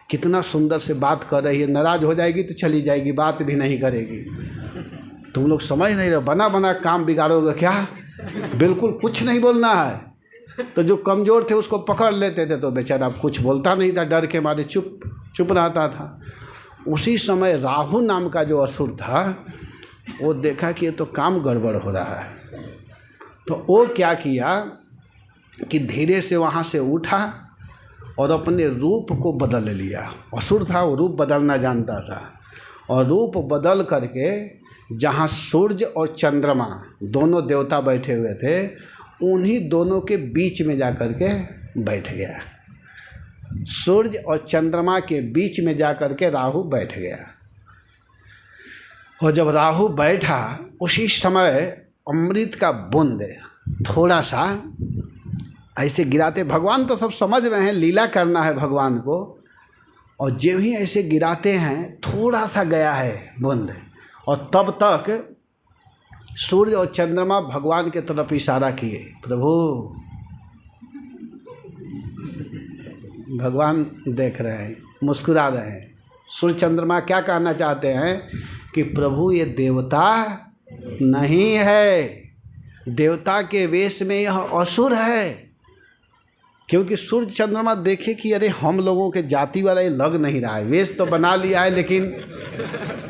कितना सुंदर से बात कर रही है, नाराज हो जाएगी तो चली जाएगी, बात भी नहीं करेगी। तुम लोग समझ नहीं रहे, बना बना काम बिगाड़ोगे क्या? बिल्कुल कुछ नहीं बोलना है। तो जो कमज़ोर थे उसको पकड़ लेते थे, तो बेचारा कुछ बोलता नहीं था, डर के मारे चुप रहता था। उसी समय राहु नाम का जो असुर था वो देखा कि ये तो काम गड़बड़ हो रहा है, तो वो क्या किया कि धीरे से वहाँ से उठा और अपने रूप को बदल लिया। असुर था, वो रूप बदलना जानता था, और रूप बदल करके जहाँ सूर्य और चंद्रमा दोनों देवता बैठे हुए थे, उन्हीं दोनों के बीच में जा कर के बैठ गया। सूर्य और चंद्रमा के बीच में जा कर के राहु बैठ गया। और जब राहु बैठा, उसी समय अमृत का बूंद थोड़ा सा ऐसे गिराते, भगवान तो सब समझ रहे हैं, लीला करना है भगवान को, और जब ही ऐसे गिराते हैं थोड़ा सा गया है बूंद, और तब तक सूर्य और चंद्रमा भगवान के तरफ इशारा किए, प्रभु। भगवान देख रहे हैं, मुस्कुरा रहे हैं। सूर्य चंद्रमा क्या कहना चाहते हैं कि प्रभु ये देवता नहीं है, देवता के वेश में यह असुर है। क्योंकि सूर्य चंद्रमा देखे कि अरे हम लोगों के जाति वाला ये लग नहीं रहा है, वेश तो बना लिया है लेकिन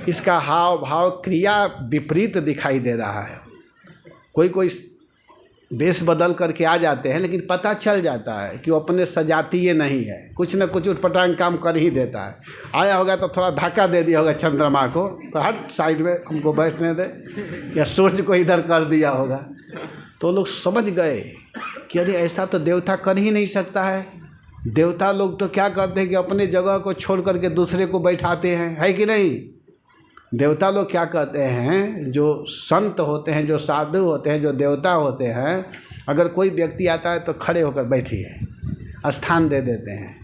इसका हाव भाव क्रिया विपरीत दिखाई दे रहा है। कोई वेश बदल करके आ जाते हैं, लेकिन पता चल जाता है कि वो अपने सजातीय नहीं है, कुछ न कुछ उटपटांग काम कर ही देता है। आया होगा तो थोड़ा धक्का दे दिया होगा चंद्रमा को, तो हट साइड में हमको बैठने दे, या सूर्य को इधर कर दिया होगा। तो लोग समझ गए कि अरे ऐसा तो देवता कर ही नहीं सकता है। देवता लोग तो क्या करते हैं कि अपने जगह को छोड़ करके दूसरे को बैठाते हैं, है कि नहीं। देवता लोग क्या करते हैं, जो संत होते हैं, जो साधु होते हैं, जो देवता होते हैं, अगर कोई व्यक्ति आता है तो खड़े होकर बैठिए, स्थान दे देते हैं।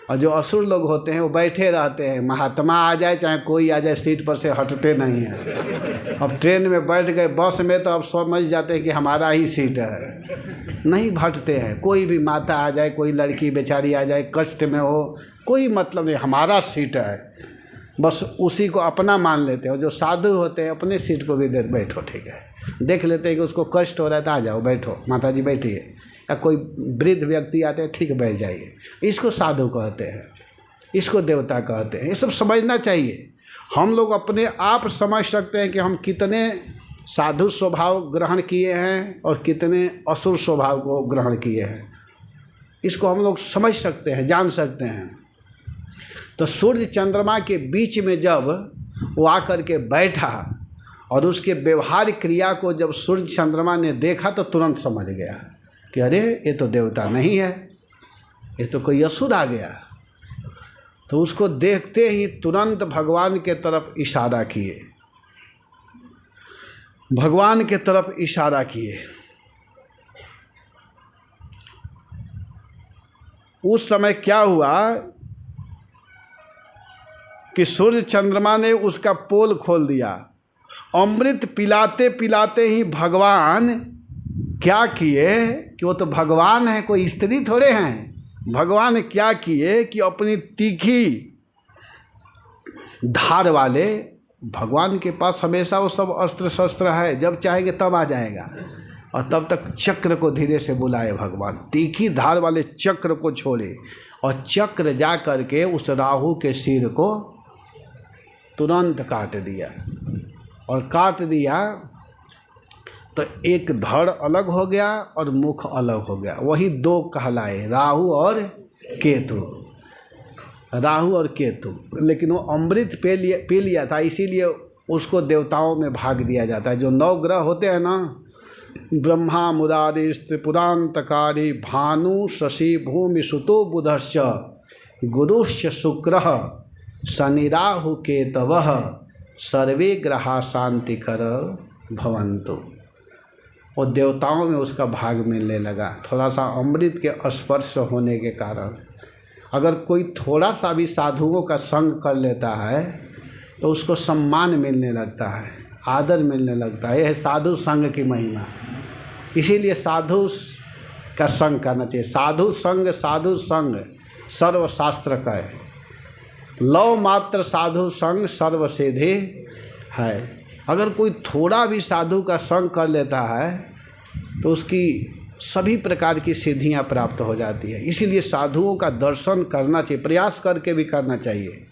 और जो असुर लोग होते हैं वो बैठे रहते हैं, महात्मा आ जाए चाहे कोई आ जाए, सीट पर से हटते नहीं हैं। अब ट्रेन में बैठ गए, बस में, तो अब समझ जाते हैं कि हमारा ही सीट है, नहीं हटते हैं। कोई भी माता आ जाए, कोई लड़की बेचारी आ जाए, कष्ट में हो, कोई मतलब नहीं, हमारा सीट है, बस उसी को अपना मान लेते हैं। जो साधु होते हैं अपने सीट को भी दे, बैठो ठीक है, देख लेते हैं कि उसको कष्ट हो रहा है तो आ जाओ बैठो, माता जी बैठिए। या कोई वृद्ध व्यक्ति आते हैं, ठीक बैठ जाइए। इसको साधु कहते हैं, इसको देवता कहते हैं। ये सब समझना चाहिए। हम लोग अपने आप समझ सकते हैं कि हम कितने साधु स्वभाव ग्रहण किए हैं और कितने असुर स्वभाव को ग्रहण किए हैं। इसको हम लोग समझ सकते हैं, जान सकते हैं। तो सूर्य चंद्रमा के बीच में जब वो आकर के बैठा और उसके व्यवहार क्रिया को जब सूर्य चंद्रमा ने देखा तो तुरंत समझ गया कि अरे ये तो देवता नहीं है, ये तो कोई असुर आ गया। तो उसको देखते ही तुरंत भगवान के तरफ इशारा किए, भगवान के तरफ इशारा किए। उस समय क्या हुआ कि सूर्य चंद्रमा ने उसका पोल खोल दिया। अमृत पिलाते पिलाते ही भगवान क्या किए कि वो तो भगवान है, कोई स्त्री थोड़े हैं। भगवान क्या किए कि अपनी तीखी धार वाले, भगवान के पास हमेशा वो सब अस्त्र शस्त्र है, जब चाहेंगे तब आ जाएगा। और तब तक चक्र को धीरे से बुलाए भगवान, तीखी धार वाले चक्र को छोड़े, और चक्र जा करके उस राहु के सिर को तुरंत काट दिया। और काट दिया तो एक धड़ अलग हो गया और मुख अलग हो गया। वही दो कहलाए, राहु और केतु, राहु और केतु। लेकिन वो अमृत पी लिया था, इसीलिए उसको देवताओं में भाग दिया जाता है। जो 9 ग्रह होते हैं ना, ब्रह्मा मुरारी त्रिपुरांतकारी भानु शशि भूमि सुतो बुधश्च गुरुश्च शुक्रः शनि राहु केतवः सर्वे ग्रहा शांतिकर भवन्तु। और देवताओं में उसका भाग मिलने लगा, थोड़ा सा अमृत के स्पर्श होने के कारण। अगर कोई थोड़ा सा भी साधुओं का संग कर लेता है तो उसको सम्मान मिलने लगता है, आदर मिलने लगता है। यह है साधु संग की महिमा। इसीलिए साधु का संग करना चाहिए। साधु संग सर्वशास्त्र का है। लव मात्र साधु संग सर्व सिद्धि है। अगर कोई थोड़ा भी साधु का संग कर लेता है तो उसकी सभी प्रकार की सिद्धियां प्राप्त हो जाती है। इसीलिए साधुओं का दर्शन करना चाहिए, प्रयास करके भी करना चाहिए।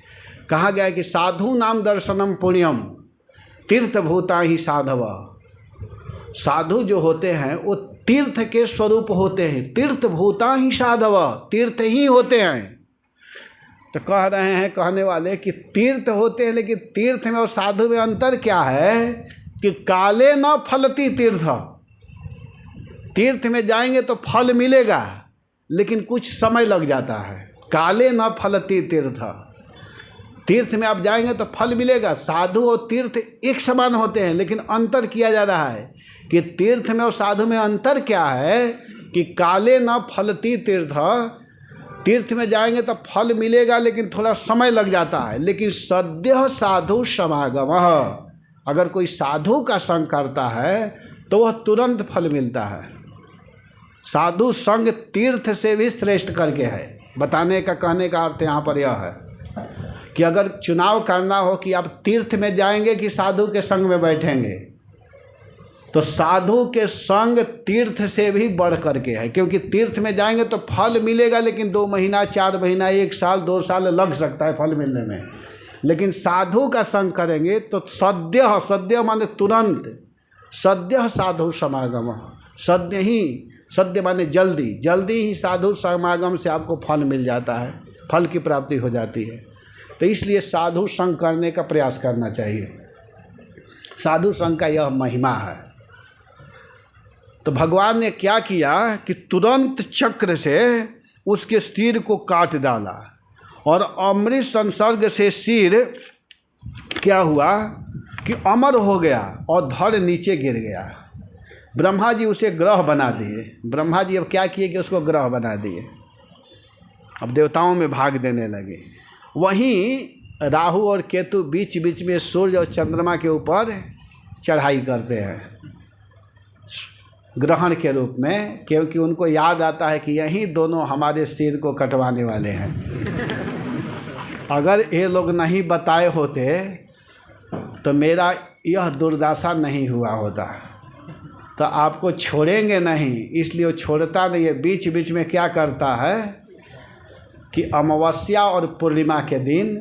कहा गया है कि साधु नाम दर्शनम पुण्यम तीर्थभूता ही साधव। साधु जो होते हैं वो तीर्थ के स्वरूप होते हैं, तीर्थभूता ही साधव, तीर्थ ही होते हैं। तो कह रहे हैं कहने वाले कि तीर्थ होते हैं, लेकिन तीर्थ में और साधु में अंतर क्या है कि काले न फलती तीर्थ। तीर्थ में जाएंगे तो फल मिलेगा, लेकिन कुछ समय लग जाता है। काले न फलती तीर्थ, तीर्थ में आप जाएंगे तो फल मिलेगा। साधु और तीर्थ एक समान होते हैं, लेकिन अंतर किया जा रहा है कि तीर्थ में और साधु में अंतर क्या है कि काले न फलती तीर्थ, तीर्थ में जाएंगे तो फल मिलेगा लेकिन थोड़ा समय लग जाता है। लेकिन सद्यः साधु समागम, अगर कोई साधु का संग करता है तो वह तुरंत फल मिलता है। साधु संग तीर्थ से भी श्रेष्ठ करके है। बताने का कहने का अर्थ यहाँ पर यह है कि अगर चुनाव करना हो कि आप तीर्थ में जाएंगे कि साधु के संग में बैठेंगे, तो साधु के संग तीर्थ से भी बढ़ करके है। क्योंकि तीर्थ में जाएंगे तो फल मिलेगा, लेकिन 2 महीना 4 महीना 1 साल 2 साल लग सकता है फल मिलने में। लेकिन साधु का संग करेंगे तो सद्यः, सद्य माने तुरंत, सद्यः साधु समागम, सद्य ही, सद्य माने जल्दी, जल्दी ही साधु समागम से आपको फल मिल जाता है, फल की प्राप्ति हो जाती है। तो इसलिए साधु संग करने का प्रयास करना चाहिए। साधु संग का यह महिमा है। तो भगवान ने क्या किया कि तुरंत चक्र से उसके सिर को काट डाला और अमृत संसर्ग से सिर क्या हुआ कि अमर हो गया और धड़ नीचे गिर गया। ब्रह्मा जी उसे ग्रह बना दिए। ब्रह्मा जी अब क्या किए कि उसको ग्रह बना दिए। अब देवताओं में भाग देने लगे। वहीं राहु और केतु बीच बीच में सूर्य और चंद्रमा के ऊपर चढ़ाई करते हैं ग्रहण के रूप में, क्योंकि उनको याद आता है कि यही दोनों हमारे सिर को कटवाने वाले हैं। अगर ये लोग नहीं बताए होते तो मेरा यह दुर्दशा नहीं हुआ होता। तो आपको छोड़ेंगे नहीं, इसलिए वो छोड़ता नहीं है। बीच बीच में क्या करता है कि अमावस्या और पूर्णिमा के दिन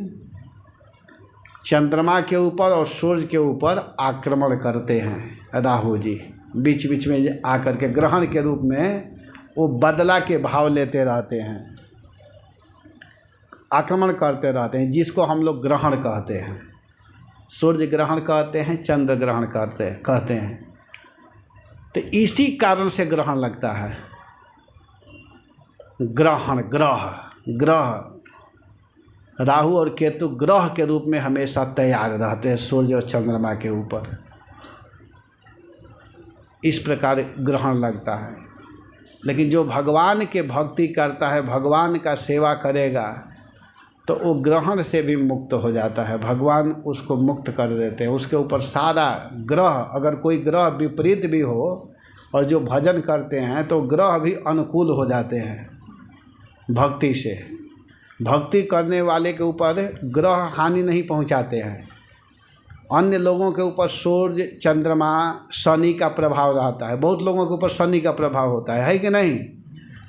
चंद्रमा के ऊपर और सूर्य के ऊपर आक्रमण करते हैं राहु जी। बीच बीच में आकर के ग्रहण के रूप में वो बदला के भाव लेते रहते हैं, आक्रमण करते रहते हैं, जिसको हम लोग ग्रहण कहते हैं। सूर्य ग्रहण कहते हैं, चंद्र ग्रहण कहते हैं। तो इसी कारण से ग्रहण लगता है। ग्रहण, ग्रह राहु और केतु ग्रह के रूप में हमेशा तैयार रहते हैं सूर्य और चंद्रमा के ऊपर। इस प्रकार ग्रहण लगता है। लेकिन जो भगवान के भक्ति करता है, भगवान का सेवा करेगा, तो वो ग्रहण से भी मुक्त हो जाता है। भगवान उसको मुक्त कर देते हैं। उसके ऊपर सारा ग्रह, अगर कोई ग्रह विपरीत भी हो और जो भजन करते हैं तो ग्रह भी अनुकूल हो जाते हैं भक्ति से। भक्ति करने वाले के ऊपर ग्रह हानि नहीं पहुंचाते हैं। अन्य लोगों के ऊपर सूर्य, चंद्रमा, शनि का प्रभाव रहता है। बहुत लोगों के ऊपर शनि का प्रभाव होता है कि नहीं?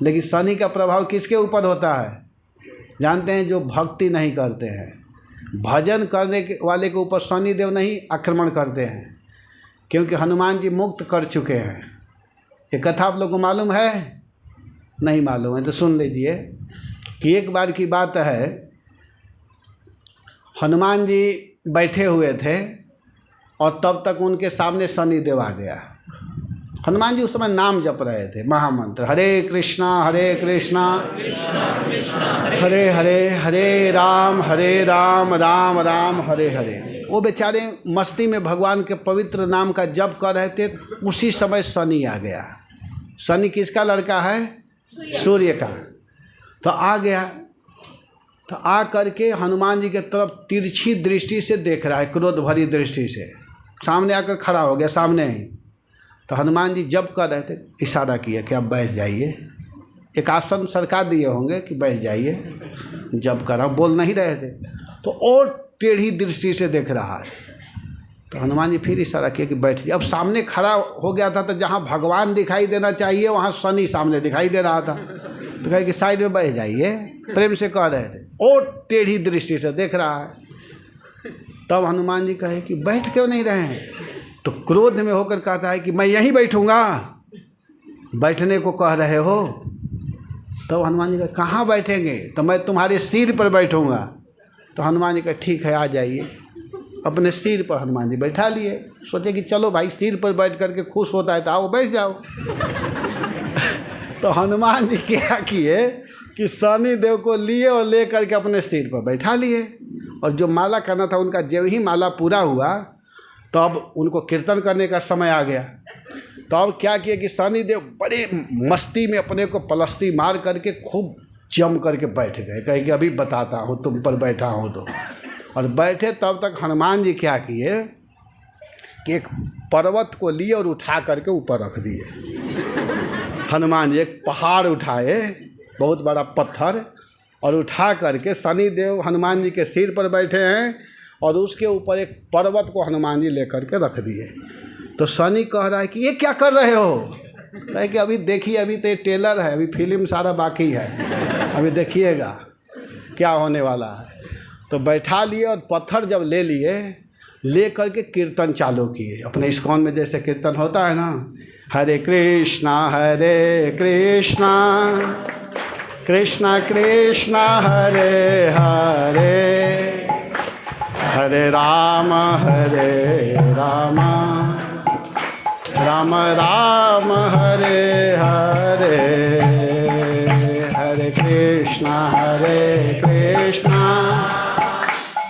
लेकिन शनि का प्रभाव किसके ऊपर होता है जानते हैं? जो भक्ति नहीं करते हैं। भजन करने वाले के ऊपर शनि देव नहीं आक्रमण करते हैं, क्योंकि हनुमान जी मुक्त कर चुके हैं। ये कथा आप लोग को मालूम है? नहीं मालूम है तो सुन लीजिए कि एक बार की बात है, हनुमान जी बैठे हुए थे और तब तक उनके सामने शनि देव आ गया। हनुमान जी उस समय नाम जप रहे थे, महामंत्र, हरे कृष्णा हरे हरे, हरे राम राम राम हरे हरे। वो बेचारे मस्ती में भगवान के पवित्र नाम का जप कर रहे थे। उसी समय शनि आ गया। शनि किसका लड़का है? सूर्य का। तो आ गया, तो आ करके हनुमान जी के तरफ तिरछी दृष्टि से देख रहा है, क्रोध भरी दृष्टि से। सामने आकर खड़ा हो गया, सामने ही। तो हनुमान जी जब कर रहे थे, इशारा किया कि आप बैठ जाइए। एक आसन सरकार दिए होंगे कि बैठ जाइए। जब करा, बोल नहीं रहे थे, तो और टेढ़ी दृष्टि से देख रहा है। तो हनुमान जी फिर इशारा किया कि बैठ जाइए। अब सामने खड़ा हो गया था, तो जहाँ भगवान दिखाई देना चाहिए वहाँ शनि सामने दिखाई दे रहा था। तो कहे कि साइड में बैठ जाइए, प्रेम से कह रहे थे, और टेढ़ी दृष्टि से देख रहा है। तब हनुमान जी कहे कि बैठ क्यों नहीं रहे हैं? तो क्रोध में होकर कहता है कि मैं यहीं बैठूंगा, बैठने को कह रहे हो। तब हनुमान जी कहे कहाँ बैठेंगे? तो मैं तुम्हारे सिर पर बैठूंगा। तो हनुमान जी कहे ठीक है, आ जाइए। अपने सिर पर हनुमान जी बैठा लिए। सोचे कि चलो भाई, सिर पर बैठ करके खुश होता है तो आओ बैठ जाओ। तो हनुमान जी क्या किए कि शनि देव को लिए और ले करके अपने सिर पर बैठा लिए। और जो माला करना था उनका, जब ही माला पूरा हुआ तो अब उनको कीर्तन करने का समय आ गया। तो अब क्या किया कि शनि देव बड़े मस्ती में अपने को पलस्ती मार करके खूब जम करके बैठ गए। कहे कि अभी बताता हूँ तुम पर बैठा हूँ तो। और बैठे तब तक हनुमान जी क्या किए कि एक पर्वत को लिए और उठा करके ऊपर रख दिए। हनुमान जी एक पहाड़ उठाए, बहुत बड़ा पत्थर, और उठा करके शनि देव हनुमान जी के सिर पर बैठे हैं और उसके ऊपर एक पर्वत को हनुमान जी लेकर के रख दिए। तो शनि कह रहा है कि ये क्या कर रहे हो? कहे कि अभी देखिए, अभी तो ये टेलर है, अभी फिल्म सारा बाकी है, अभी देखिएगा क्या होने वाला है। तो बैठा लिए और पत्थर जब ले लिए, ले करके कीर्तन चालू किए। अपने इस्कॉन में जैसे कीर्तन होता है ना, हरे कृष्णा कृष्णा कृष्णा हरे हरे, हरे राम राम राम हरे हरे, हरे कृष्णा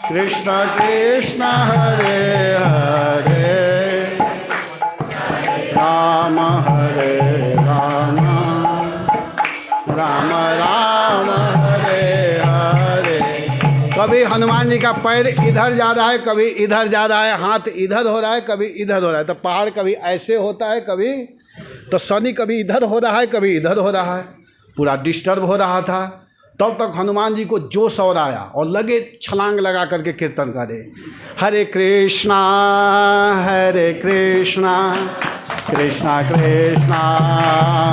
कृष्णा कृष्णा हरे हरे, राम राम राम हरे हरे। कभी हनुमान जी का पैर इधर जा रहा है, कभी इधर जा रहा है, हाथ इधर हो रहा है, कभी इधर हो रहा है। तो पहाड़ कभी ऐसे होता है, कभी तो शनि कभी इधर हो रहा है, कभी इधर हो रहा है, पूरा डिस्टर्ब हो रहा था। तब तक हनुमान जी को जोश और आया और लगे छलांग लगा करके कीर्तन करे, हरे कृष्णा कृष्णा कृष्णा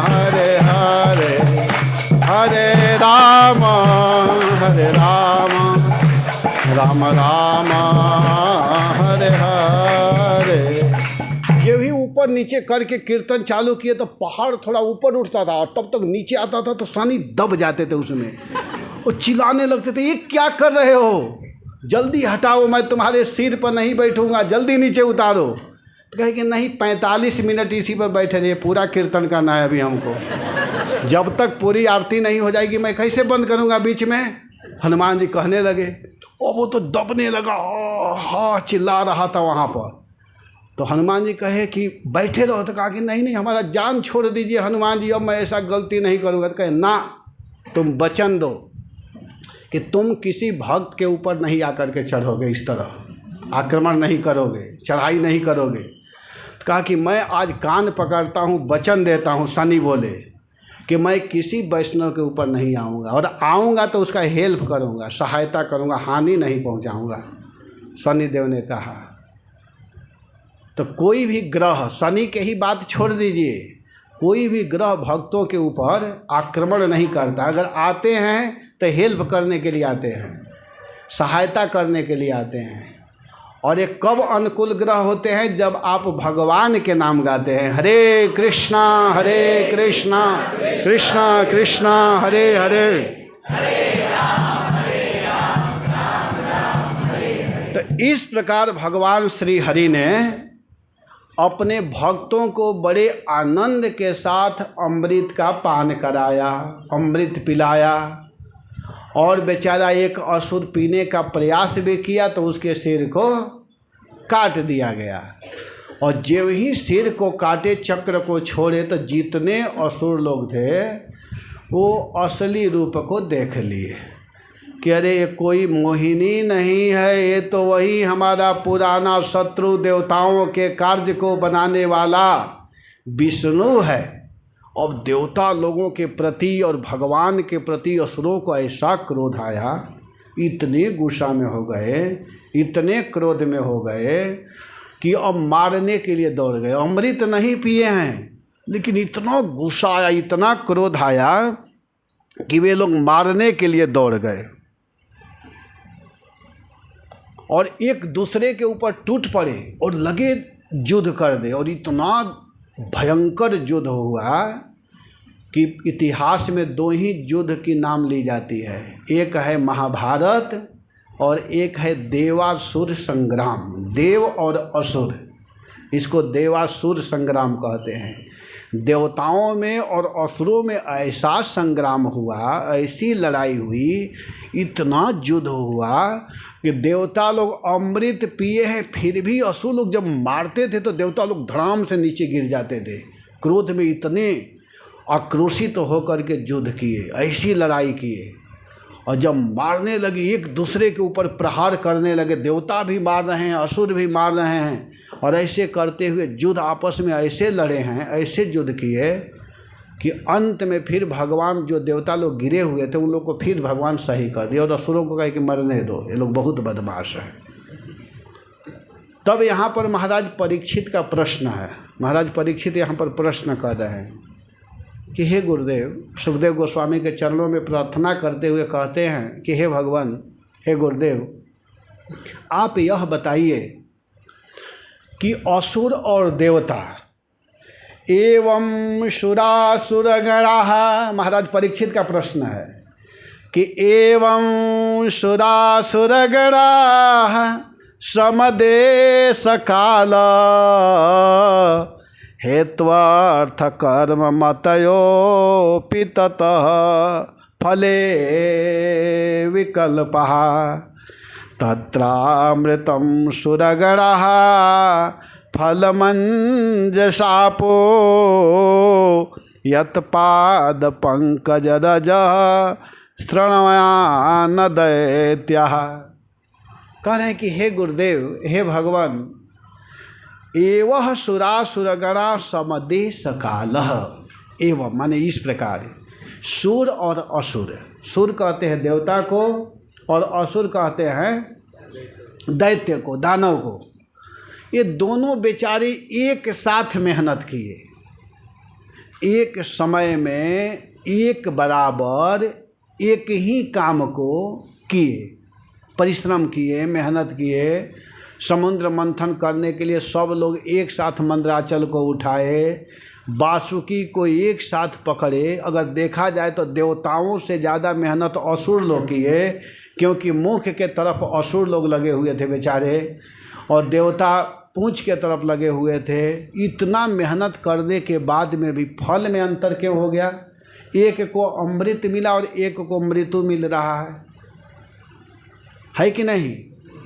हरे हरे, हरे राम राम राम हरे हरे। ये भी ऊपर नीचे करके कीर्तन चालू किए तो पहाड़ थोड़ा ऊपर उठता था और तब तक नीचे आता था तो शनि दब जाते थे उसमें, वो चिल्लाने लगते थे, ये क्या कर रहे हो, जल्दी हटाओ, मैं तुम्हारे सिर पर नहीं बैठूंगा, जल्दी नीचे उतारो। तो कहे कि नहीं, 45 मिनट इसी पर बैठे रहिए, पूरा कीर्तन करना है अभी हमको, जब तक पूरी आरती नहीं हो जाएगी मैं कैसे बंद करूंगा बीच में। हनुमान जी कहने लगे और वो तो दबने लगा, हाँ चिल्ला रहा था वहाँ पर। तो हनुमान जी कहे कि बैठे रहो। तो कहा कि नहीं हमारा जान छोड़ दीजिए हनुमान जी, अब मैं ऐसा गलती नहीं करूँगा। तो कहे ना, तुम वचन दो कि तुम किसी भक्त के ऊपर नहीं आकर के चढ़ोगे, इस तरह आक्रमण नहीं करोगे, चढ़ाई नहीं करोगे। तो कहा कि मैं आज कान पकड़ता हूँ, वचन देता हूँ, शनि बोले कि मैं किसी वैष्णव के ऊपर नहीं आऊँगा, और आऊँगा तो उसका हेल्प करूँगा, सहायता करूँगा, हानि नहीं पहुँचाऊँगा, शनिदेव ने कहा। तो कोई भी ग्रह, शनि के ही बात छोड़ दीजिए, कोई भी ग्रह भक्तों के ऊपर आक्रमण नहीं करता। अगर आते हैं तो हेल्प करने के लिए आते हैं, सहायता करने के लिए आते हैं। और ये कब अनुकूल ग्रह होते हैं? जब आप भगवान के नाम गाते हैं, हरे कृष्णा कृष्णा कृष्णा हरे हरे, तो इस प्रकार भगवान श्री हरि ने अपने भक्तों को बड़े आनंद के साथ अमृत का पान कराया, अमृत पिलाया। और बेचारा एक असुर पीने का प्रयास भी किया तो उसके सिर को काट दिया गया। और जब ही सिर को काटे, चक्र को छोड़े, तो जितने असुर लोग थे वो असली रूप को देख लिए कि अरे ये कोई मोहिनी नहीं है, ये तो वही हमारा पुराना शत्रु, देवताओं के कार्य को बनाने वाला विष्णु है। अब देवता लोगों के प्रति और भगवान के प्रति असुरों को ऐसा क्रोध आया, इतने गुस्सा में हो गए, इतने क्रोध में हो गए कि अब मारने के लिए दौड़ गए। अमृत नहीं पिए हैं, लेकिन इतना गुस्सा आया, इतना क्रोध आया कि वे लोग मारने के लिए दौड़ गए और एक दूसरे के ऊपर टूट पड़े और लगे युद्ध कर दे। और इतना भयंकर युद्ध हुआ कि इतिहास में 2 ही युद्ध की नाम ली जाती है, एक है महाभारत और एक है देवासुर संग्राम। देव और असुर, इसको देवासुर संग्राम कहते हैं। देवताओं में और असुरों में ऐसा संग्राम हुआ, ऐसी लड़ाई हुई, इतना युद्ध हुआ कि देवता लोग अमृत पिए हैं, फिर भी असुर लोग जब मारते थे तो देवता लोग धड़ाम से नीचे गिर जाते थे। क्रोध में इतने आक्रोशित होकर के युद्ध किए, ऐसी लड़ाई किए। और जब मारने लगे, एक दूसरे के ऊपर प्रहार करने लगे, देवता भी मार रहे हैं, असुर भी मार रहे हैं, और ऐसे करते हुए युद्ध आपस में ऐसे लड़े हैं, ऐसे युद्ध किए कि अंत में फिर भगवान, जो देवता लोग गिरे हुए थे उन लोग को फिर भगवान सही कर दिया और असुरों को कहे कि मरने दो, ये लोग बहुत बदमाश हैं। तब यहाँ पर महाराज परीक्षित का प्रश्न है। महाराज परीक्षित यहाँ पर प्रश्न कर रहे हैं कि हे गुरुदेव, सुखदेव गोस्वामी के चरणों में प्रार्थना करते हुए कहते हैं कि हे भगवान, हे गुरुदेव, आप यह बताइए कि असुर और देवता एवं सुरासुरगणाः, महाराज परीक्षित का प्रश्न है कि एवं सुरासुरगणाः समदेश काल हेत्वार्थ कर्म मतयोपि ततः फले विकल्पः तत्रामृतं सुरगणः फलमंजसापो यत्पादपङ्कजरजः शृण्वयान दैत्यः। कह रहे हैं कि हे गुरुदेव, हे भगवान, एवं सुरासुरगणा समदेश कालः, एवं माने इस प्रकार, सुर और असुर, सुर कहते हैं देवता को और असुर कहते हैं दैत्य को, दानव को। ये दोनों बेचारे एक साथ मेहनत किए, एक समय में एक बराबर एक ही काम को किए, परिश्रम किए, मेहनत किए। समुद्र मंथन करने के लिए सब लोग एक साथ मंदराचल को उठाए, बासुकी को एक साथ पकड़े। अगर देखा जाए तो देवताओं से ज़्यादा मेहनत असुर लोग किए, क्योंकि मुख के तरफ असुर लोग लगे हुए थे बेचारे और देवता पूंछ के तरफ लगे हुए थे। इतना मेहनत करने के बाद में भी फल में अंतर क्यों हो गया? एक को अमृत मिला और एक को मृत्यु मिल रहा है कि नहीं?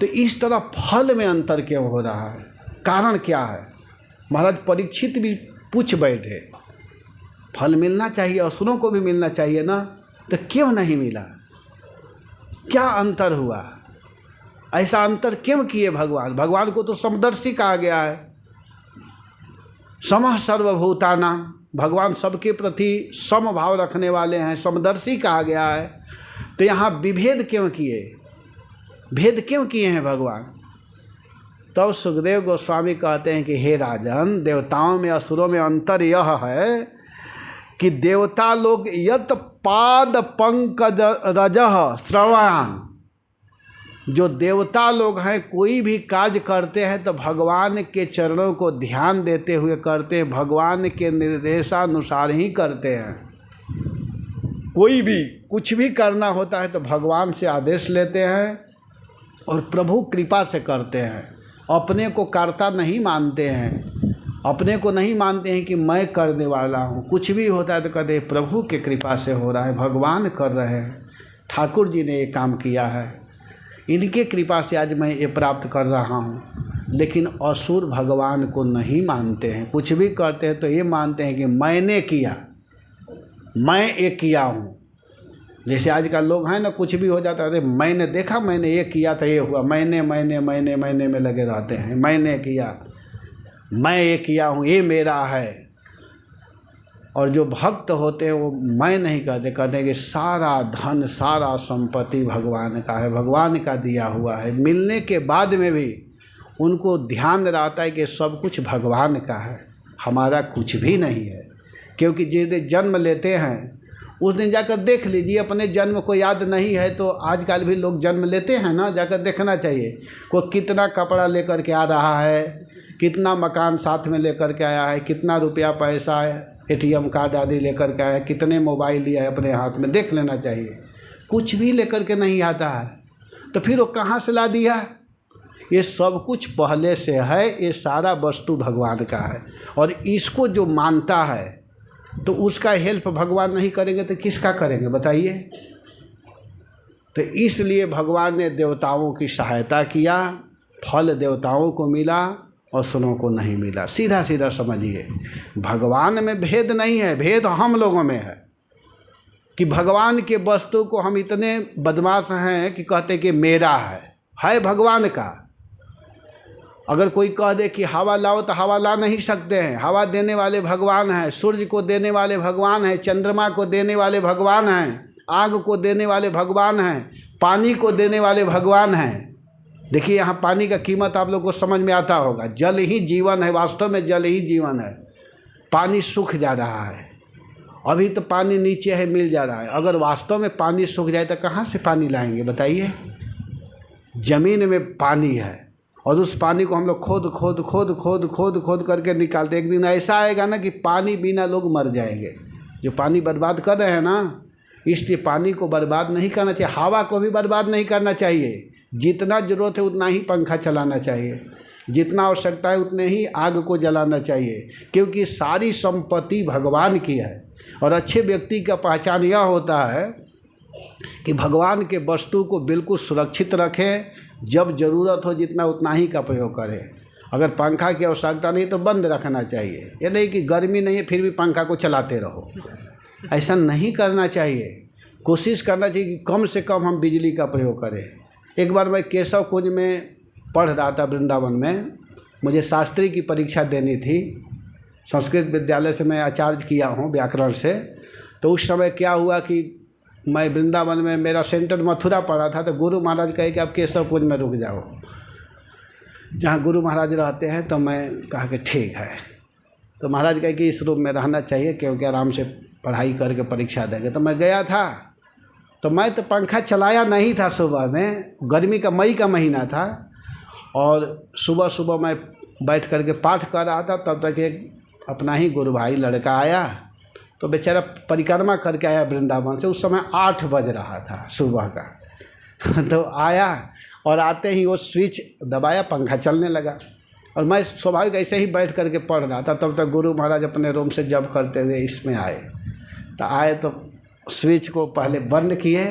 तो इस तरह फल में अंतर क्यों हो रहा है? कारण क्या है? महाराज परीक्षित भी पूछ बैठे, फल मिलना चाहिए, असुरों को भी मिलना चाहिए ना, तो क्यों नहीं मिला? क्या अंतर हुआ? ऐसा अंतर क्यों किए भगवान? भगवान को तो समदर्शी कहा गया है, समः सर्वभूतानां, भगवान सबके प्रति समभाव रखने वाले हैं, समदर्शी कहा गया है। तो यहाँ विभेद क्यों किए? भेद क्यों किए हैं भगवान? तब सुखदेव गोस्वामी कहते हैं कि हे राजन, देवताओं में असुरों में अंतर यह है कि देवता लोग यत पाद पंकज रजः श्रवयान, जो देवता लोग हैं कोई भी कार्य करते हैं तो भगवान के चरणों को ध्यान देते हुए करते हैं, भगवान के निर्देशानुसार ही करते हैं। कोई भी कुछ भी करना होता है तो भगवान से आदेश लेते हैं और प्रभु कृपा से करते हैं। अपने को कर्ता नहीं मानते हैं, अपने को नहीं मानते हैं कि मैं करने वाला हूँ। कुछ भी होता है तो कहते हैं प्रभु के कृपा से हो रहा है, भगवान कर रहे हैं, ठाकुर जी ने ये काम किया है, इनके कृपा से आज मैं ये प्राप्त कर रहा हूँ। लेकिन असुर भगवान को नहीं मानते हैं, कुछ भी करते हैं तो ये मानते हैं कि मैंने किया, मैं ये किया हूँ। जैसे आजकल लोग हैं ना, कुछ भी हो जाता है, अरे मैंने देखा, मैंने ये किया था, ये हुआ, मैंने में लगे रहते हैं। मैंने किया, मैं ये किया हूँ, ये मेरा है। और जो भक्त होते हैं वो मैं नहीं कहते, कहते हैं कि सारा धन सारा संपत्ति भगवान का है, भगवान का दिया हुआ है। मिलने के बाद में भी उनको ध्यान रहता है कि सब कुछ भगवान का है, हमारा कुछ भी नहीं है। क्योंकि जिस दिन जन्म लेते हैं उस दिन जाकर देख लीजिए, अपने जन्म को याद नहीं है तो आजकल भी लोग जन्म लेते हैं ना, जाकर देखना चाहिए। कोई कितना कपड़ा लेकर के आ रहा है, कितना मकान साथ में लेकर के आया है, कितना रुपया पैसा है, ATM कार्ड आदि लेकर के आया है, कितने मोबाइल लिया है अपने हाथ में, देख लेना चाहिए। कुछ भी लेकर के नहीं आता है तो फिर वो कहाँ से ला दिया? ये सब कुछ पहले से है, ये सारा वस्तु भगवान का है। और इसको जो मानता है तो उसका हेल्प भगवान नहीं करेंगे तो किसका करेंगे बताइए? तो इसलिए भगवान ने देवताओं की सहायता किया, फल देवताओं को मिला और असुरों को नहीं मिला। सीधा सीधा समझिए, भगवान में भेद नहीं है, भेद हम लोगों में है कि भगवान के वस्तु को हम इतने बदमाश हैं कि कहते कि मेरा है भगवान का। अगर कोई कह दे कि हवा लाओ तो हवा ला नहीं सकते हैं, हवा देने वाले भगवान हैं, सूर्य को देने वाले भगवान हैं, चंद्रमा को देने वाले भगवान हैं, आग को देने वाले भगवान हैं, पानी को देने वाले भगवान हैं। देखिए यहाँ पानी का कीमत आप लोग को समझ में आता होगा। जल ही जीवन है, वास्तव में जल ही जीवन है। पानी सूख जा रहा है, अभी तो पानी नीचे है, मिल जा रहा है। अगर वास्तव में पानी सूख जाए तो कहाँ से पानी लाएंगे बताइए? ज़मीन में पानी है और उस पानी को हम लोग खोद करके निकालते। एक दिन ऐसा आएगा ना कि पानी बिना लोग मर जाएंगे। जो पानी बर्बाद कर रहे हैं ना, इसलिए पानी को बर्बाद नहीं करना चाहिए, हवा को भी बर्बाद नहीं करना चाहिए। जितना ज़रूरत है उतना ही पंखा चलाना चाहिए, जितना आवश्यकता है उतने ही आग को जलाना चाहिए, क्योंकि सारी संपत्ति भगवान की है। और अच्छे व्यक्ति का पहचान यह होता है कि भगवान के वस्तु को बिल्कुल सुरक्षित रखें, जब ज़रूरत हो जितना उतना ही का प्रयोग करें। अगर पंखा की आवश्यकता नहीं तो बंद रखना चाहिए। ये नहीं कि गर्मी नहीं है फिर भी पंखा को चलाते रहो, ऐसा नहीं करना चाहिए। कोशिश करना चाहिए कि कम से कम हम बिजली का प्रयोग करें। एक बार मैं केशव कुंज में पढ़ रहा था वृंदावन में, मुझे शास्त्री की परीक्षा देनी थी। संस्कृत विद्यालय से मैं आचार्य किया हूँ व्याकरण से। तो उस समय क्या हुआ कि मैं वृंदावन में, मेरा सेंटर मथुरा पड़ा था, तो गुरु महाराज कहे कि आप केशव कुंज में रुक जाओ, जहाँ गुरु महाराज रहते हैं। तो मैं कहा कि ठीक है। तो महाराज कहे कि इस रूम में रहना चाहिए क्योंकि आराम से पढ़ाई करके परीक्षा देंगे। तो मैं गया था, तो मैं तो पंखा चलाया नहीं था सुबह में, गर्मी का मई का महीना था, और सुबह सुबह मैं बैठ करके पाठ कर रहा था। तब तक एक अपना ही गुरु भाई लड़का आया, तो बेचारा परिक्रमा करके आया वृंदावन से। उस समय 8 बज रहा था सुबह का। तो आया और आते ही वो स्विच दबाया, पंखा चलने लगा। और मैं स्वाभाविक ऐसे ही बैठ करके पढ़ रहा था। तब तक गुरु महाराज अपने रूम से जप करते हुए इसमें आए। तो आए तो स्विच को पहले बंद किए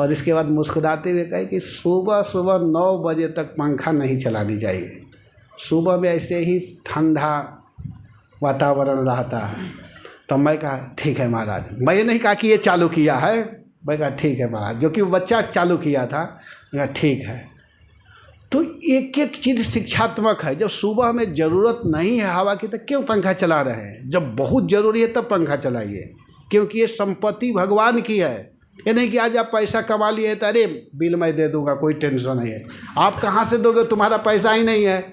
और इसके बाद मुस्कुराते हुए कहे कि सुबह सुबह 9 बजे तक पंखा नहीं चलानी चाहिए। सुबह में ऐसे ही ठंडा वातावरण रहता है। तो मैं कहा ठीक है महाराज। मैं ये नहीं कहा कि ये चालू किया है, मैं कहा ठीक है महाराज, जो कि बच्चा चालू किया था। मैं कहा ठीक है। तो एक एक चीज़ शिक्षात्मक है। जब सुबह में ज़रूरत नहीं है हवा की तो क्यों पंखा चला रहे हैं? जब बहुत ज़रूरी है तब पंखा चलाइए, क्योंकि ये संपत्ति भगवान की है। ये नहीं कि आज आप पैसा कमा लिए तो अरे बिल मैं दे दूंगा, कोई टेंशन नहीं है। आप कहाँ से दोगे? तुम्हारा पैसा ही नहीं है।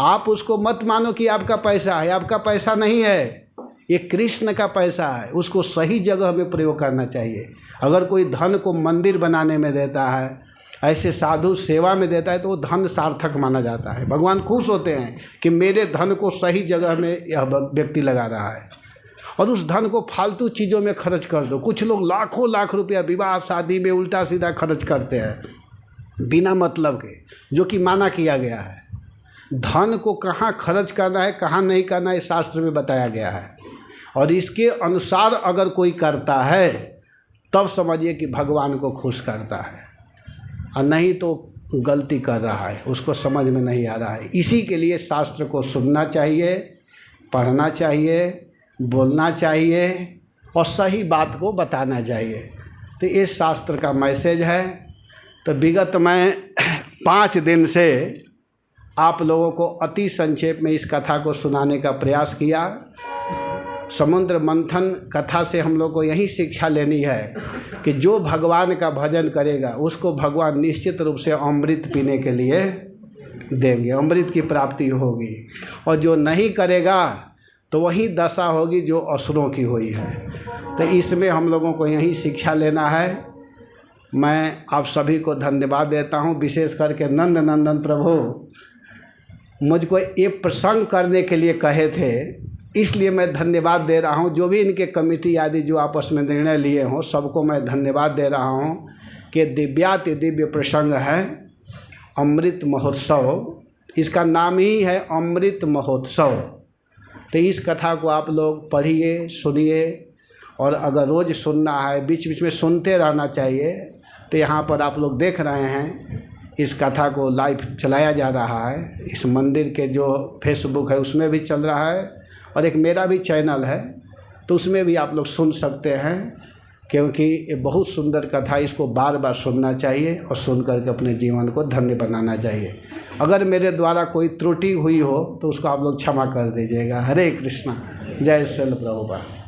आप उसको मत मानो कि आपका पैसा है, आपका पैसा नहीं है, ये कृष्ण का पैसा है। उसको सही जगह में प्रयोग करना चाहिए। अगर कोई धन को मंदिर बनाने में देता है, ऐसे साधु सेवा में देता है, तो वो धन सार्थक माना जाता है। भगवान खुश होते हैं कि मेरे धन को सही जगह में यह व्यक्ति लगा रहा है। और उस धन को फालतू चीज़ों में खर्च कर दो। कुछ लोग लाखों लाख रुपया विवाह शादी में उल्टा सीधा खर्च करते हैं बिना मतलब के, जो कि माना किया गया है। धन को कहाँ खर्च करना है, कहाँ नहीं करना है, शास्त्र में बताया गया है। और इसके अनुसार अगर कोई करता है तब समझिए कि भगवान को खुश करता है, और नहीं तो गलती कर रहा है, उसको समझ में नहीं आ रहा है। इसी के लिए शास्त्र को सुनना चाहिए, पढ़ना चाहिए, बोलना चाहिए और सही बात को बताना चाहिए। तो ये शास्त्र का मैसेज है। तो विगत में 5 दिन से आप लोगों को अति संक्षेप में इस कथा को सुनाने का प्रयास किया। समुद्र मंथन कथा से हम लोग को यही शिक्षा लेनी है कि जो भगवान का भजन करेगा उसको भगवान निश्चित रूप से अमृत पीने के लिए देंगे, अमृत की प्राप्ति होगी। और जो नहीं करेगा तो वही दशा होगी जो असुरों की हुई है। तो इसमें हम लोगों को यही शिक्षा लेना है। मैं आप सभी को धन्यवाद देता हूँ, विशेष करके नंद नंदन प्रभु मुझको ये प्रसंग करने के लिए कहे थे, इसलिए मैं धन्यवाद दे रहा हूँ। जो भी इनके कमेटी आदि जो आपस में निर्णय लिए हों, सबको मैं धन्यवाद दे रहा हूँ कि दिव्याति दिव्य प्रसंग है अमृत महोत्सव। इसका नाम ही है अमृत महोत्सव। तो इस कथा को आप लोग पढ़िए, सुनिए, और अगर रोज़ सुनना है, बीच बीच में सुनते रहना चाहिए। तो यहाँ पर आप लोग देख रहे हैं इस कथा को लाइव चलाया जा रहा है। इस मंदिर के जो फेसबुक है उसमें भी चल रहा है, और एक मेरा भी चैनल है तो उसमें भी आप लोग सुन सकते हैं, क्योंकि ये बहुत सुंदर कथा, इसको बार बार सुनना चाहिए और सुन करके अपने जीवन को धन्य बनाना चाहिए। अगर मेरे द्वारा कोई त्रुटि हुई हो तो उसको आप लोग क्षमा कर दीजिएगा। हरे कृष्णा, जय श्रील प्रभुपाद।